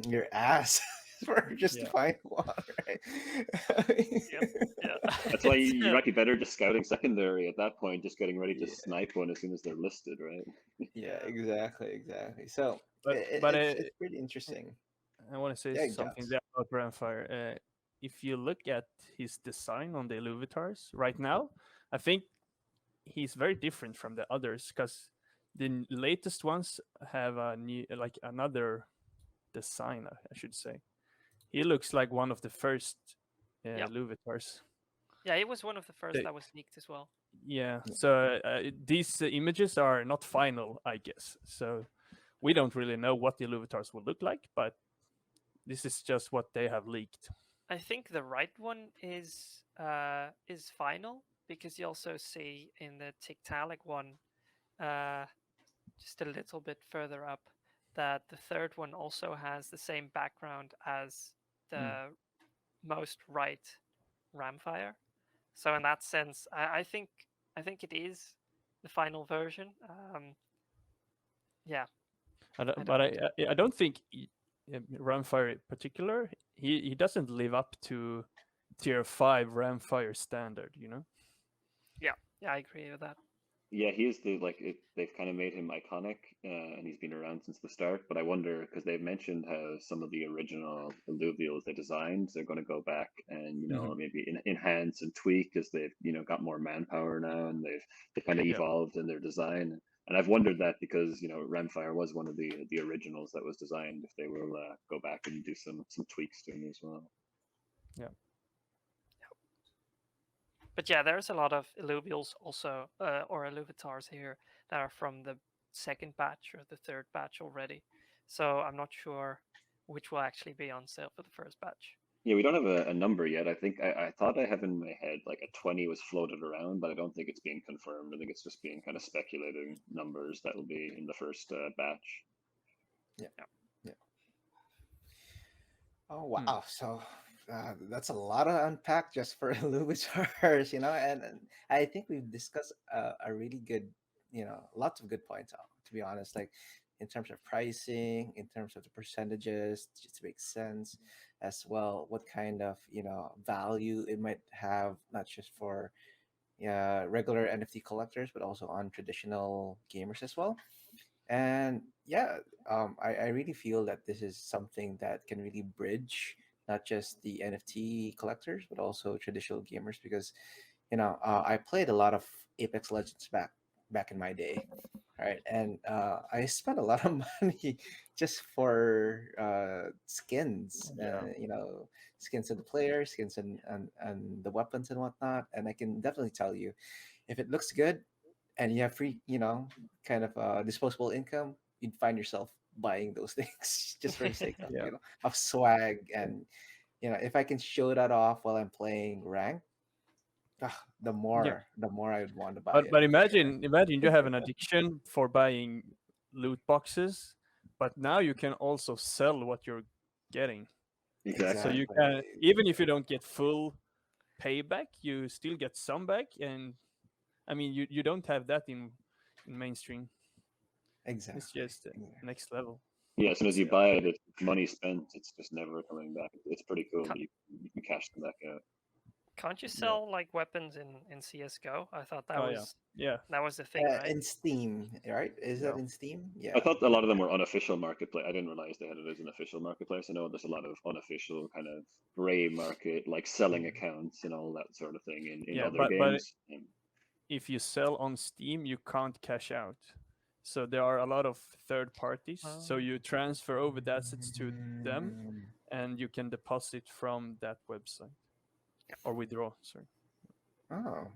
your ass for just to Yeah. find one, right? Yeah. That's why you might be better just scouting secondary at that point, just getting ready to Yeah. snipe one as soon as they're listed, right? Yeah, exactly. So But it's pretty interesting. I want to say Yeah, something Joss. there about Ramfire. If you look at his design on the Illuvitars right now, I think he's very different from the others because the latest ones have a new, like another design, I should say. He looks like one of the first Yep. Illuvitars. Yeah, it was one of the first They- that was leaked as well. Yeah, so these images are not final, I guess. So we don't really know what the Illuvitars will look like, but this is just what they have leaked. I think the right one is final, because you also see in the Tiktaalik one, just a little bit further up, that the third one also has the same background as the most right Ramfire. So in that sense, I think it is the final version. Yeah, But I don't think Ramfire in particular, he doesn't live up to tier 5 Ramfire standard, you know? yeah, I agree with that. Yeah, he is they've kind of made him iconic, and he's been around since the start. But I wonder, because they've mentioned how some of the original Illuvials they designed, they're going to go back and maybe enhance and tweak as they've got more manpower now, and they've kind of Yeah. evolved in their design. And I've wondered that because Ramfire was one of the originals that was designed, if they will go back and do some tweaks to him as well. Yeah. But yeah, there's a lot of Illuvials also, or Illuvitars here, that are from the second batch or the third batch already. So I'm not sure which will actually be on sale for the first batch. Yeah, we don't have a number yet. I think I thought I have in my head like a 20 was floated around, but I don't think it's being confirmed. I think it's just being kind of speculating numbers that will be in the first batch. Yeah. Oh wow! So that's a lot to unpack just for Illuvitars, and I think we've discussed a really good, lots of good points. To be honest, like in terms of pricing, in terms of the percentages, just makes sense as well. What kind of value it might have, not just for regular NFT collectors, but also on traditional gamers as well. And yeah, I really feel that this is something that can really bridge not just the NFT collectors, but also traditional gamers, because I played a lot of Apex Legends back in my day, right? And I spent a lot of money just for skins, Yeah. skins of the players, skins and the weapons and whatnot. And I can definitely tell you, if it looks good and you have free, kind of disposable income, you'd find yourself buying those things just for the sake of Yeah. of swag. And if I can show that off while I'm playing rank, the more I would want to buy it. But imagine you have an addiction for buying loot boxes, but now you can also sell what you're getting. Exactly. So you can, even if you don't get full payback, you still get some back. And I mean, you don't have that in mainstream. Exactly. It's just next level. Yeah, as soon as you buy it, it's money spent. It's just never coming back. It's pretty cool. You can cash them back out. Can't you Yeah. sell like weapons in CS:GO? I thought that Oh yeah, was yeah. that was the thing, right? In Steam, right? Is that Yeah. in Steam? I Yeah. thought a lot of them were unofficial marketplace. I didn't realize they had it as an official marketplace. I know there's a lot of unofficial kind of gray market, like selling accounts and all that sort of thing in Yeah, other but games. if you sell on Steam, you can't cash out. So there are a lot of third parties. So Oh. you transfer over the assets to them, Mm. and you can deposit from that website or withdraw. Sorry. Oh,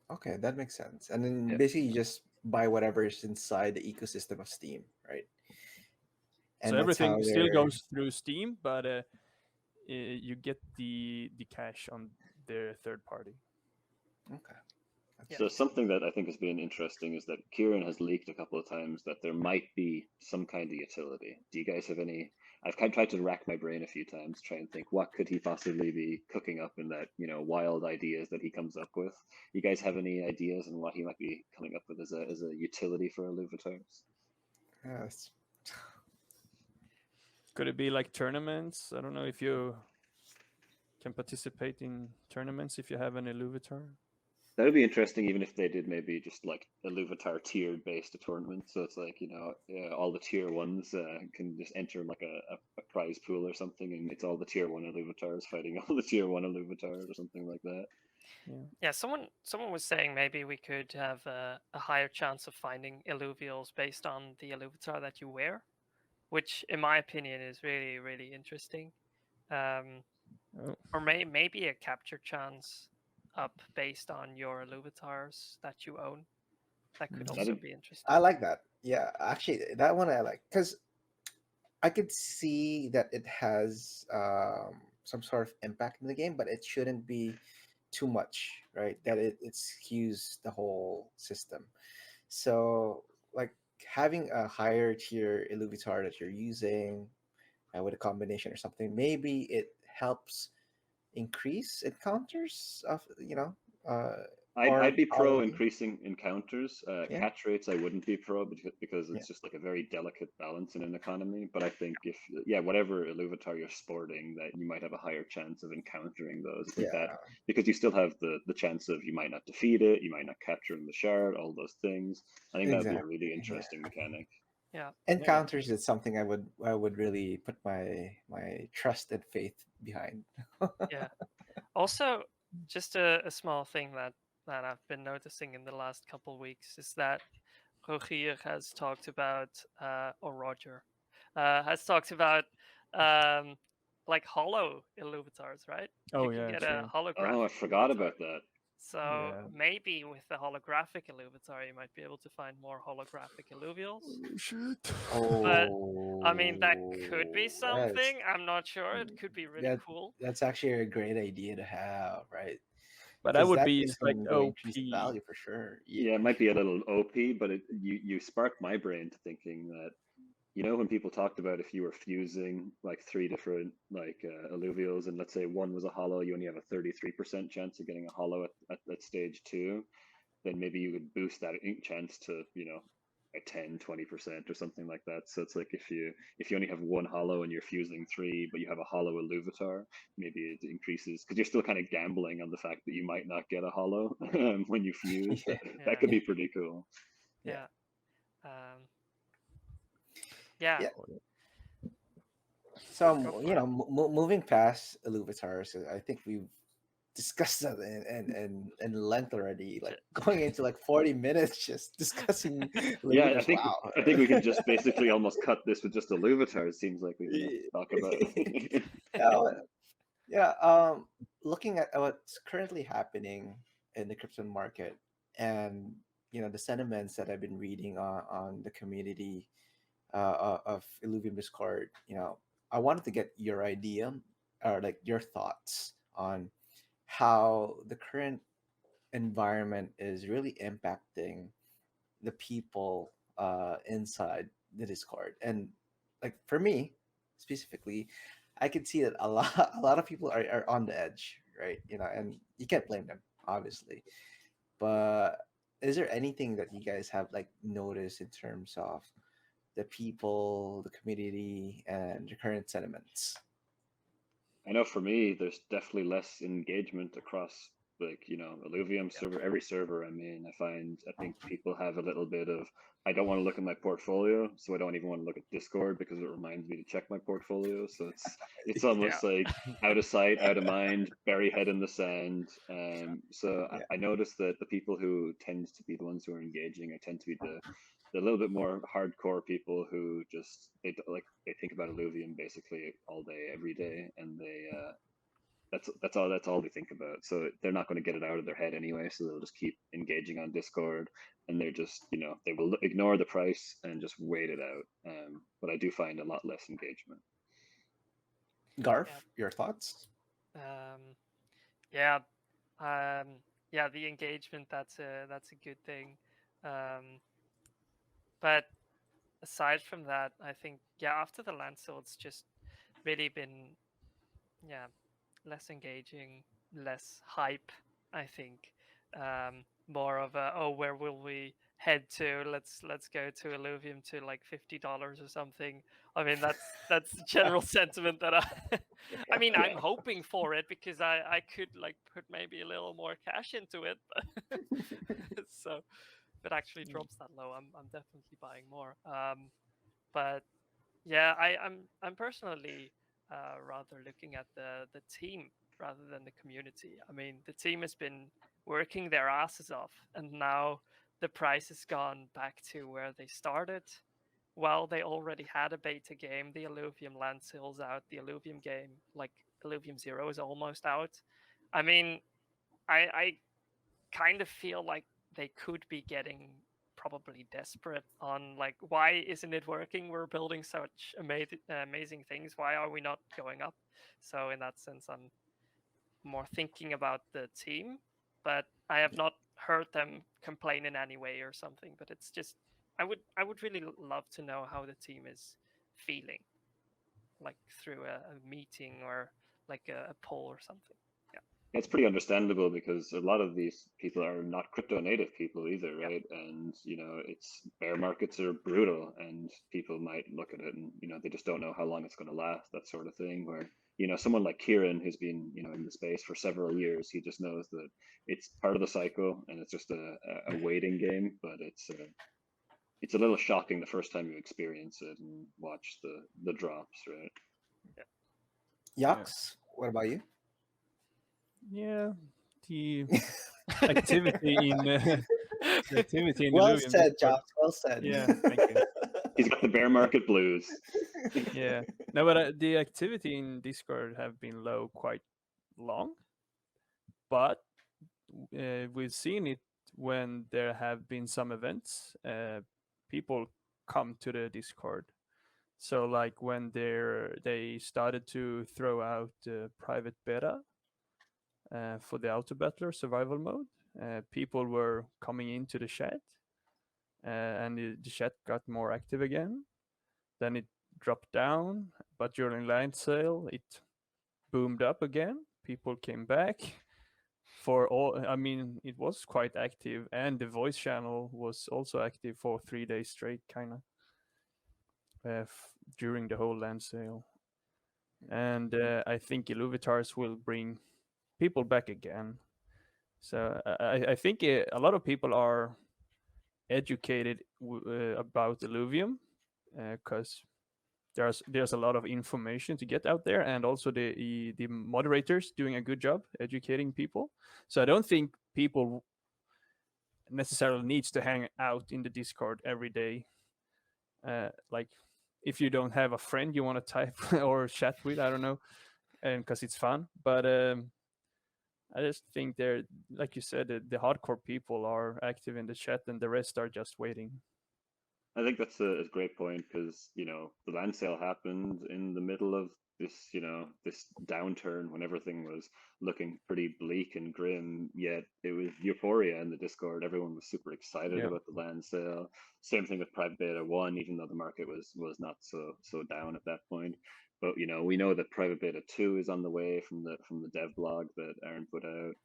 okay, that makes sense. And then Yeah. basically you just buy whatever is inside the ecosystem of Steam, right? So And that's how everything still they're goes through Steam, but you get the cash on their third party. okay. So something that I think has been interesting is that Kieran has leaked a couple of times that there might be some kind of utility. Do you guys have any? I've kind of tried to rack my brain a few times, try and think what could he possibly be cooking up in that, wild ideas that he comes up with. You guys have any ideas on what he might be coming up with as a utility for Illuvitars? Yes. Could it be like tournaments? I don't know if you can participate in tournaments if you have an Illuvitar. That would be interesting, even if they did maybe just like Illuvitar tiered based tournament. So it's like, all the tier ones can just enter like a prize pool or something, and it's all the tier one Illuvitars fighting all the tier one Illuvitars or something like that. Yeah, someone was saying maybe we could have a higher chance of finding illuvials based on the Illuvitar that you wear, which in my opinion is really, really interesting. Or maybe a capture chance up based on your Illuvitars that you own. That could also be interesting. I like that. Yeah, actually, that one I like because I could see that it has some sort of impact in the game, but it shouldn't be too much, right? That it skews the whole system. So, like having a higher tier Illuvitar that you're using with a combination or something, maybe it helps increase encounters of or I'd be pro quality. increasing encounters. Yeah, Catch rates I wouldn't be pro because yeah, it's just like a very delicate balance in an economy. But I think if whatever Illuvitar you're sporting, that you might have a higher chance of encountering those. I think that yeah, because you still have the chance of you might not defeat it, you might not capture in the shard, all those things. I think that'd be a really exactly. Yeah. interesting mechanic. Yeah. Encounters is something I would really put my trust and faith behind. Yeah. Also, just a small thing that I've been noticing in the last couple weeks is that Rogier has talked about, or Roger, has talked about like hollow Illuvitars, right? Oh You can yeah, get a true. holographic Oh, I forgot Illuvitar. about that. So Yeah. maybe with the holographic Illuvitar, you might be able to find more holographic Illuvials. Oh shit. But I mean, that could be That's something. I'm not sure. It could be really cool. that's actually a great idea to have, right? But that Because would that be is like going to increase the OP. value for sure. Yeah, it might be a little OP, but you sparked my brain to thinking that when people talked about if you were fusing like three different like alluvials, and let's say one was a hollow, you only have a 33% chance of getting a hollow at stage 2, then maybe you could boost that chance to a 10-20% or something like that. So it's like if you only have one hollow and you're fusing 3, but you have a hollow Illuvitar, maybe it increases because you're still kind of gambling on the fact that you might not get a hollow when you fuse. Yeah. That could be pretty cool. Yeah. Yeah. Yeah. So moving past Illuvitars, I think we've discussed that in length already. Like going into like 40 minutes just discussing. Yeah, Illuvitars. Wow. I think we can just basically almost cut this with just Illuvitar. It seems like we can talk about. Yeah. Looking at what's currently happening in the crypto market, and the sentiments that I've been reading on the community of Illuvium Discord, I wanted to get your idea or like your thoughts on how the current environment is really impacting the people inside the Discord. And like for me specifically, I can see that a lot of people are on the edge, right? And you can't blame them, obviously. But is there anything that you guys have like noticed in terms of the people, the community, and the current sentiments? I know for me, there's definitely less engagement across like, Illuvium server, every server I'm in. I think people have a little bit of, I don't want to look at my portfolio, so I don't even want to look at Discord because it reminds me to check my portfolio. So it's Yeah. almost like out of sight, out of mind, bury head in the sand. So Yeah. I noticed that the people who tend to be the ones who are engaging, I tend to be the little bit more hardcore people who just they think about Illuvium basically all day, every day, and that's all they think about. So they're not going to get it out of their head anyway. So they'll just keep engaging on Discord, and they're just they will ignore the price and just wait it out. But I do find a lot less engagement. Garf, Yeah. your thoughts? Yeah, yeah, the engagement, that's a good thing. But aside from that, I think, yeah, after the land sale, it's just really been, yeah, less engaging, less hype, I think. More of a, oh, where will we head to? Let's go to Illuvium to like $50 or something. I mean, that's the general sentiment that I mean, I'm hoping for it because I could like put maybe a little more cash into it, but so if it actually drops that low, I'm definitely buying more. But yeah, I'm personally rather looking at the team rather than the community. I mean, the team has been working their asses off, and now the price has gone back to where they started. Well, they already had a beta game. The Illuvium land sale's out. The Illuvium game, like Illuvium Zero, is almost out. I mean, I kind of feel like they could be getting probably desperate on like, why isn't it working? We're building such amazing things. Why are we not going up? So in that sense, I'm more thinking about the team, but I have not heard them complain in any way or something. But it's just, I would really love to know how the team is feeling, like through a meeting or like a poll or something. It's pretty understandable because a lot of these people are not crypto native people either, Yeah. right? And it's bear markets are brutal, and people might look at it and they just don't know how long it's going to last, that sort of thing. Where someone like Kieran, who's been in the space for several years, he just knows that it's part of the cycle and it's just a waiting game. But it's a little shocking the first time you experience it and watch the drops, right? Yaks, what about you? Yeah, the activity in the activity in Well Illuvium said, Discord. Jobs. Well said. Yeah, thank you. He's got the bear market blues. Yeah, no, but the activity in Discord have been low quite long, but we've seen it when there have been some events. People come to the Discord. So like when they started to throw out private beta for the auto battler survival mode, people were coming into the chat, and the chat got more active again. Then it dropped down, but during land sale it boomed up again. People came back for all. I mean, it was quite active, and the voice channel was also active for 3 days straight, kind of, during the whole land sale. And I think Illuvitars will bring people back again. So I think a lot of people are educated about Illuvium because there's a lot of information to get out there, and also the moderators doing a good job educating people. So I don't think people necessarily needs to hang out in the Discord every day. Like if you don't have a friend you want to type or chat with, I don't know, and because it's fun. But I just think they're, like you said, the hardcore people are active in the chat, and the rest are just waiting. I think that's a great point because the land sale happened in the middle of this this downturn when everything was looking pretty bleak and grim. Yet it was euphoria in the Discord. Everyone was super excited about the land sale. Same thing with Private Beta 1, even though the market was not so down at that point. But we know that Private Beta 2 is on the way from the dev blog that Aaron put out.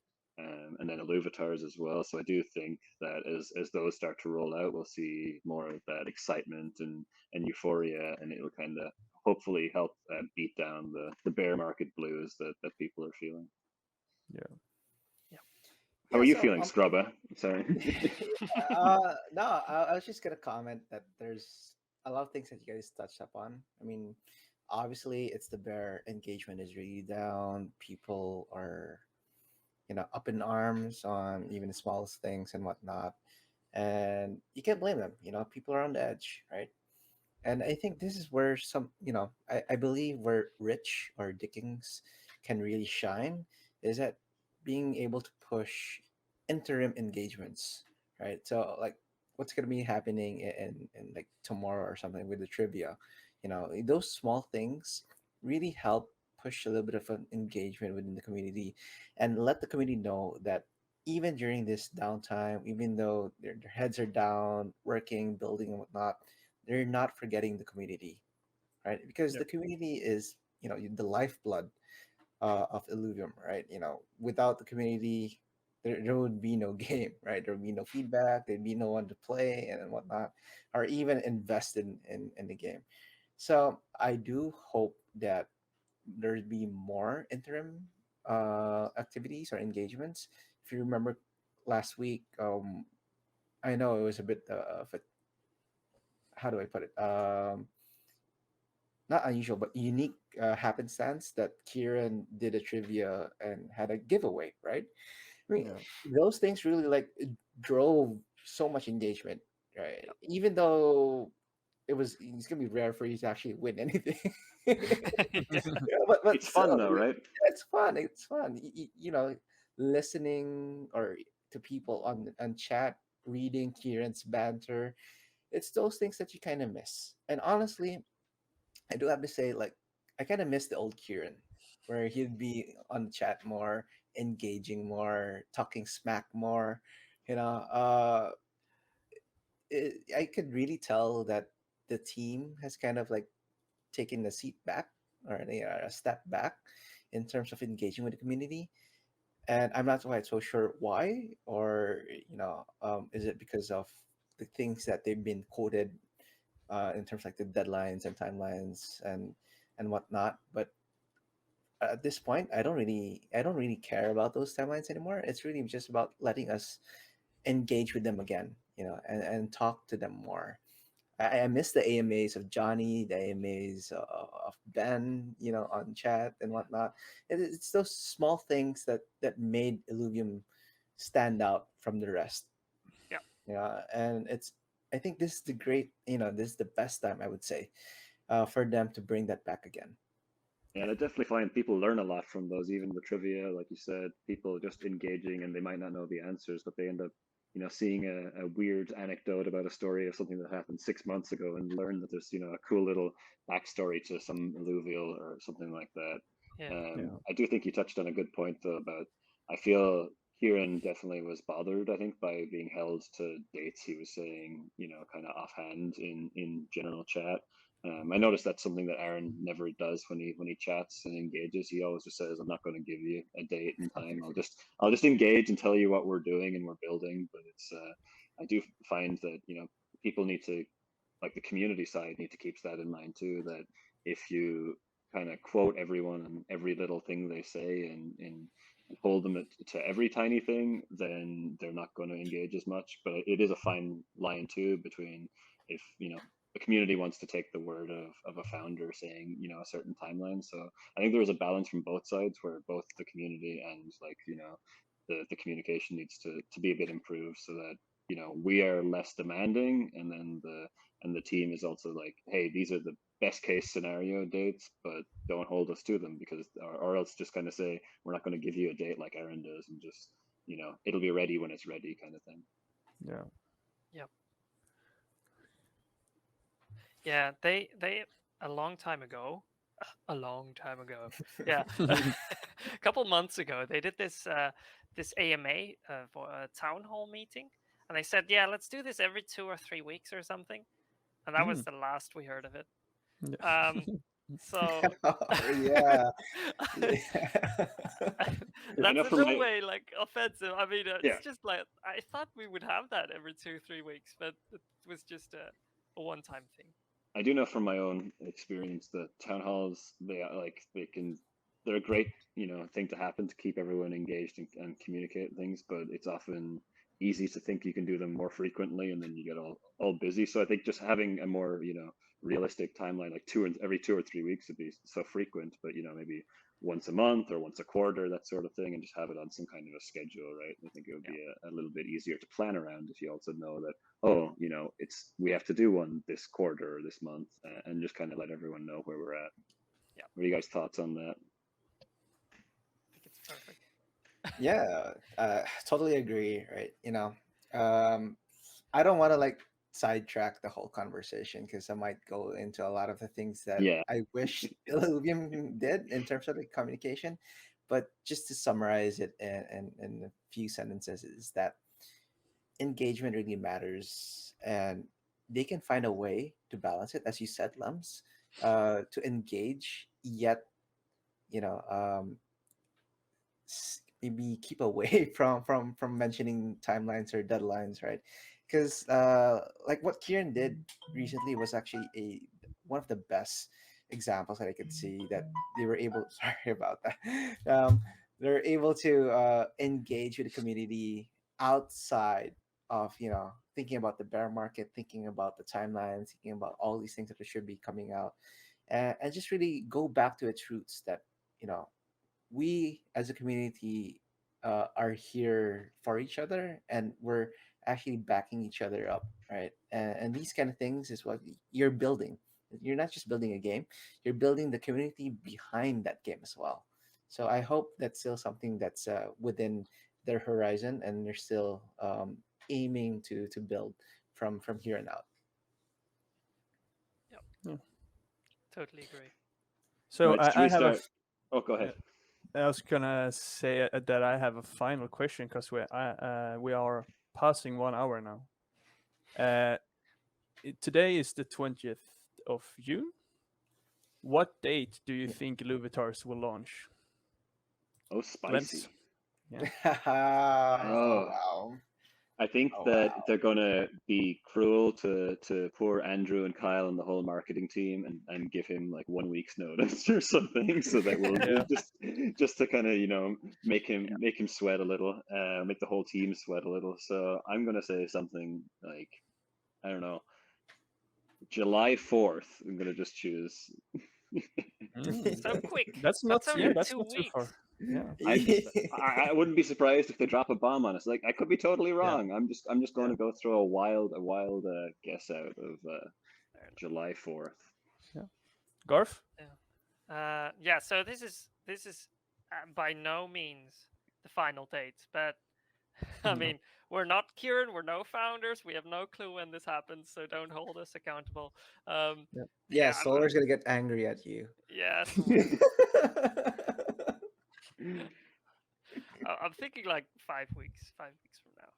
And then Illuvitars as well. So I do think that as those start to roll out, we'll see more of that excitement and euphoria, and it'll kind of hopefully help beat down the bear market blues that people are feeling. Yeah. How Yeah, are you so feeling, Scrubba? Sorry. no, I was just gonna comment that there's a lot of things that you guys touched upon. I mean, obviously, it's the bear engagement is really down. People are, up in arms on even the smallest things and whatnot, and you can't blame them. People are on the edge, right? And I think this is where I believe where Rich or Dickens can really shine is that being able to push interim engagements, right? So like what's going to be happening in like tomorrow or something with the trivia, those small things really help push a little bit of an engagement within the community and let the community know that even during this downtime, even though their heads are down, working, building and whatnot, they're not forgetting the community, right? Because the Yep. community is, the lifeblood of Illuvium, right? Without the community, there would be no game, right? There would be no feedback, there'd be no one to play and whatnot, or even invest in the game. So I do hope that there'd be more interim activities or engagements. If you remember last week, I know it was a bit of a, how do I put it? Not unusual, but unique happenstance that Kieran did a trivia and had a giveaway, right? I mean, Yeah. those things really like drove so much engagement, right? Yep. Even though it's gonna be rare for you to actually win anything. Yeah. But It's fun still, though, right? it's fun. It's fun. Listening or to people on chat, reading Kieran's banter. It's those things that you kind of miss. And honestly, I do have to say, like, I kind of miss the old Kieran, where he'd be on the chat more, engaging more, talking smack more. You know, I could really tell that the team has kind of like taken a seat back or a step back in terms of engaging with the community. And I'm not quite so sure why, or is it because of the things that they've been quoted in terms like the deadlines and timelines and whatnot. But at this point, I don't really care about those timelines anymore. It's really just about letting us engage with them again, and talk to them more. I miss the AMAs of Johnny, the AMAs of Ben, on chat and whatnot. It's those small things that made Illuvium stand out from the rest. Yeah. Yeah, and I think this is this is the best time I would say for them to bring that back again. And I definitely find people learn a lot from those, even the trivia, like you said, people just engaging and they might not know the answers, but they end up, seeing a weird anecdote about a story of something that happened 6 months ago and learn that there's, a cool little backstory to some alluvial or something like that. Yeah. Yeah. I do think you touched on a good point though about, I feel Kieran definitely was bothered, I think, by being held to dates he was saying, kind of offhand in general chat. I noticed that's something that Aaron never does when he chats and engages. He always just says, "I'm not going to give you a date and time. I'll just engage and tell you what we're doing and we're building." But it's I do find that people need to, like the community side, need to keep that in mind too. That if you kind of quote everyone and every little thing they say and hold them to every tiny thing, then they're not going to engage as much. But it is a fine line too between if the community wants to take the word of a founder saying a certain timeline. So I think there's a balance from both sides where both the community and like the communication needs to be a bit improved so that we are less demanding, and then the team is also like, hey, these are the best case scenario dates, but don't hold us to them, because or else just kind of say we're not going to give you a date like Aaron does, and just it'll be ready when it's ready kind of thing. Yeah. Yep. Yeah. They a long time ago. A long time ago. Yeah. A couple months ago, they did this AMA for a town hall meeting, and they said, "Yeah, let's do this every 2 or 3 weeks or something." And that was Mm. the last we heard of it. Yeah. So Oh, yeah. Yeah. I that's know in for no my way like offensive. I mean, yeah. it's just like I thought we would have that every 2 3 weeks, but it was just a one-time thing. I do know from my own experience that town halls, they're a great, thing to happen to keep everyone engaged and communicate things, but it's often easy to think you can do them more frequently and then you get all busy. So I think just having a more, realistic timeline, like every 2 or 3 weeks would be so frequent, but maybe once a month or once a quarter, that sort of thing, and just have it on some kind of a schedule, right? I think it would be a little bit easier to plan around if you also know that, oh, we have to do one this quarter or this month, and just kind of let everyone know where we're at. Yeah. What are you guys' thoughts on that? I think it's perfect. Yeah, totally agree. Right. I don't want to like sidetrack the whole conversation because I might go into a lot of the things that Yeah. I wish Illuvium did in terms of the communication. But just to summarize it in a few sentences, is that engagement really matters, and they can find a way to balance it, as you said, Lums, to engage yet, you know, maybe keep away from mentioning timelines or deadlines, right? Because like what Kieran did recently was actually a one of the best examples that I could see that they were able. Sorry about that. They're able to engage with the community outside of thinking about the bear market, thinking about the timelines, thinking about all these things that should be coming out, and just really go back to its roots that you know we as a community are here for each other, and we're actually backing each other up, right? And these kind of things is what you're building. You're not just building a game, you're building the community behind that game as well. So I hope that's still something that's within their horizon, and they're still aiming to build from here on out. Yep. Yeah. Totally agree. So Right, should I we have start? Oh, go ahead. I was gonna say that I have a final question because we are passing 1 hour now. Today is the 20th of June. What date do you think Illuvitars will launch? Oh, spicy. Yeah. Oh Oh. wow. I think Oh, that wow. they're going to be cruel to poor Andrew and Kyle and the whole marketing team and give him like 1 week's notice or something, so that we'll Yeah. just to kind of make him sweat a little, make the whole team sweat a little. So I'm going to say something like, I don't know, July 4th. I'm going to just choose. So quick. That's not only that's 2 not too far. weeks. Yeah. I wouldn't be surprised if they drop a bomb on us. Like I could be totally wrong. I'm just going Yeah. to go throw a wild guess out of Fair enough. July 4th. Yeah. Garth? Yeah. So this is by no means the final date, but I mean, we're not Kieran, we're no founders, we have no clue when this happens, so don't hold us accountable. Yeah, I'm- Solar's gonna get angry at you. yes, I'm thinking like 5 weeks. 5 weeks from now.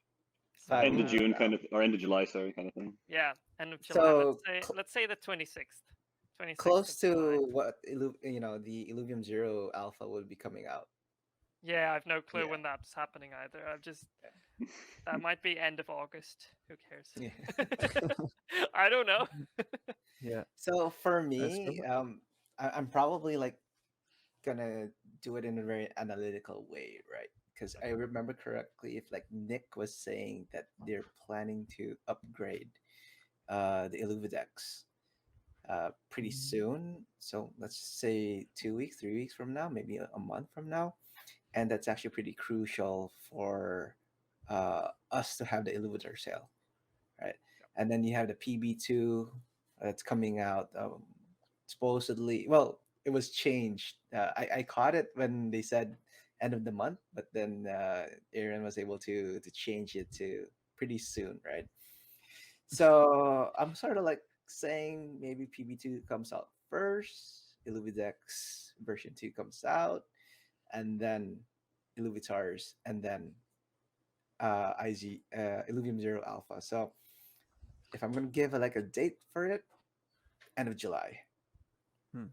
So, 5 End of weeks June from kind now. of, or end of July, sorry, kind of thing. Yeah, end of July. So Let's say the 26th. 26th close of July. to what the Illuvium Zero Alpha will be coming out. Yeah, I've no clue Yeah. when that's happening either. That might be end of August. Who cares? Yeah. I don't know. Yeah. So for That's me, good. I'm probably like gonna do it in a very analytical way, right? Because I remember correctly, if like Nick was saying that they're planning to upgrade the Illuvidex pretty soon. So let's say 2 weeks, 3 weeks from now, maybe a month from now, and that's actually pretty crucial for us to have the Illuvitar sale, right? And then you have the PB2 that's coming out. Supposedly, well, it was changed. I caught it when they said end of the month, but then Aaron was able to change it to pretty soon, right? So I'm sort of like saying maybe PB2 comes out first, Illuvidex version 2 comes out, and then Illuvitars, and then Illuvium Zero Alpha. So if I'm gonna give like a date for it, end of July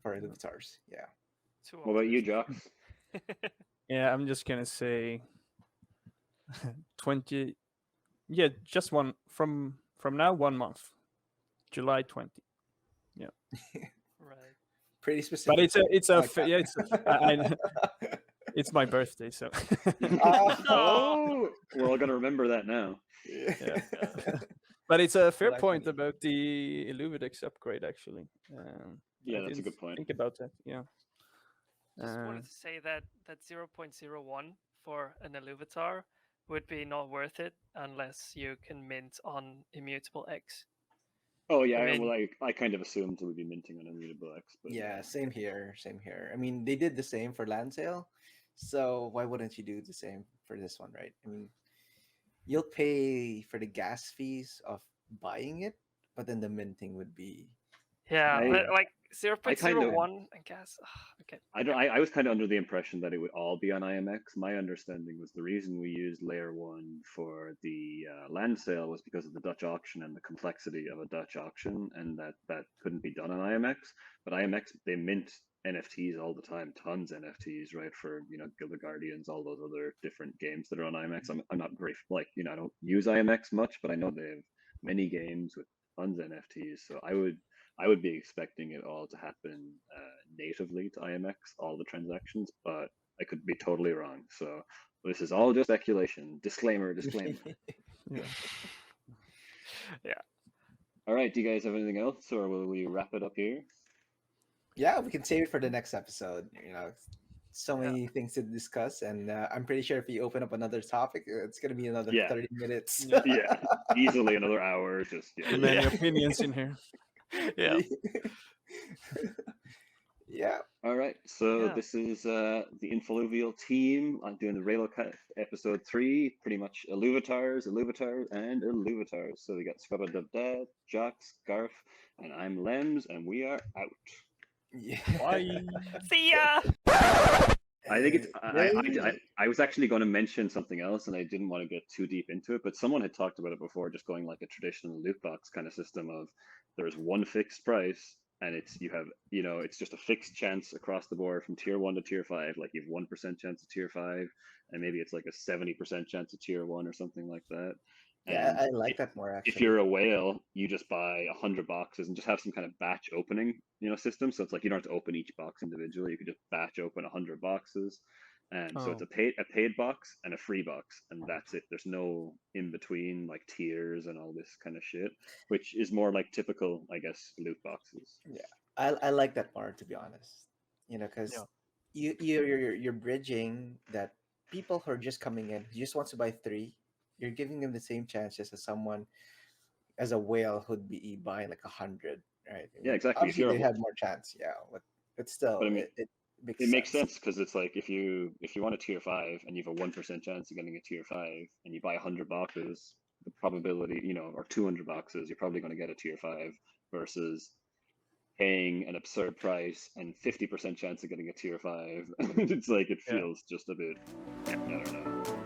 for Illuvitars. Yeah. Too What about you, optimistic. Jocks? Yeah, I'm just gonna say 20. Yeah, just one from now 1 month, July 20. Right. Pretty specific. But it's a I like fa- yeah, it's a, it's my birthday, so Oh, we're all gonna remember that now. yeah. But it's a fair like point that. about the Illuvitex upgrade, actually. Yeah, I that's a didn't good point. think about that. Yeah. Just wanted to say that 0.01 for an Illuvitar would be not worth it unless you can mint on immutable X. Oh yeah, I mean- well I kind of assumed it would be minting on Immutable X, but Yeah, same here. Same here. I mean, they did the same for land sale, so why wouldn't you do the same for this one, right? I mean, you'll pay for the gas fees of buying it, but then the minting would be Yeah, I- but like I kind of- 0.01, I guess. Okay. I was kind of under the impression that it would all be on IMX. My understanding was the reason we used layer 1 for the land sale was because of the Dutch auction and the complexity of a Dutch auction, and that couldn't be done on IMX. But IMX, they mint NFTs all the time, tons of NFTs, right? For Guild of Guardians, all those other different games that are on IMX. I'm not very I don't use IMX much, but I know they have many games with tons of NFTs. So I would be expecting it all to happen natively to IMX, all the transactions, but I could be totally wrong. So this is all just speculation. Disclaimer, disclaimer. Yeah. All right, do you guys have anything else, or will we wrap it up here? Yeah, we can save it for the next episode. So Yeah. many things to discuss, and I'm pretty sure if we open up another topic, it's gonna be another Yeah. 30 minutes. Yeah, easily another hour. Just Too many Yeah. opinions in here. Yeah. Yeah. All right, so Yeah. this is the Infoluvial team. I'm doing the Railucast episode 3, pretty much Illuvitars, and Illuvitars. So we got Scrubba Dub Dad, Jax, Garf, and I'm Lems, and we are out. Yeah. Bye. See ya. I think it's. I was actually going to mention something else, and I didn't want to get too deep into it. But someone had talked about it before, just going like a traditional loot box kind of system of there's one fixed price, and it's it's just a fixed chance across the board from tier 1 to tier 5. Like you have 1% chance of tier 5, and maybe it's like a 70% chance of tier 1 or something like that. Yeah, And I like that more actually. if you're a whale, you just buy 100 boxes and just have some kind of batch opening, system. So it's like you don't have to open each box individually. You could just batch open 100 boxes, and so it's a paid box and a free box, and that's it. There's no in between like tiers and all this kind of shit, which is more like typical, I guess, loot boxes. I like that more, to be honest. Because Yeah. you're bridging that people who are just coming in, who just wants to buy 3. You're giving them the same chances as someone, as a whale who'd be buying like 100, right? I mean, Yeah, exactly. If Obviously, you're a they had more chance, yeah, but still, But I mean, it makes It makes sense because it's like if you want a tier 5 and you have a 1% chance of getting a tier 5 and you buy 100 boxes, the probability, or 200 boxes, you're probably going to get a tier 5 versus paying an absurd price and 50% chance of getting a tier 5. It's like it feels just a bit, I don't know.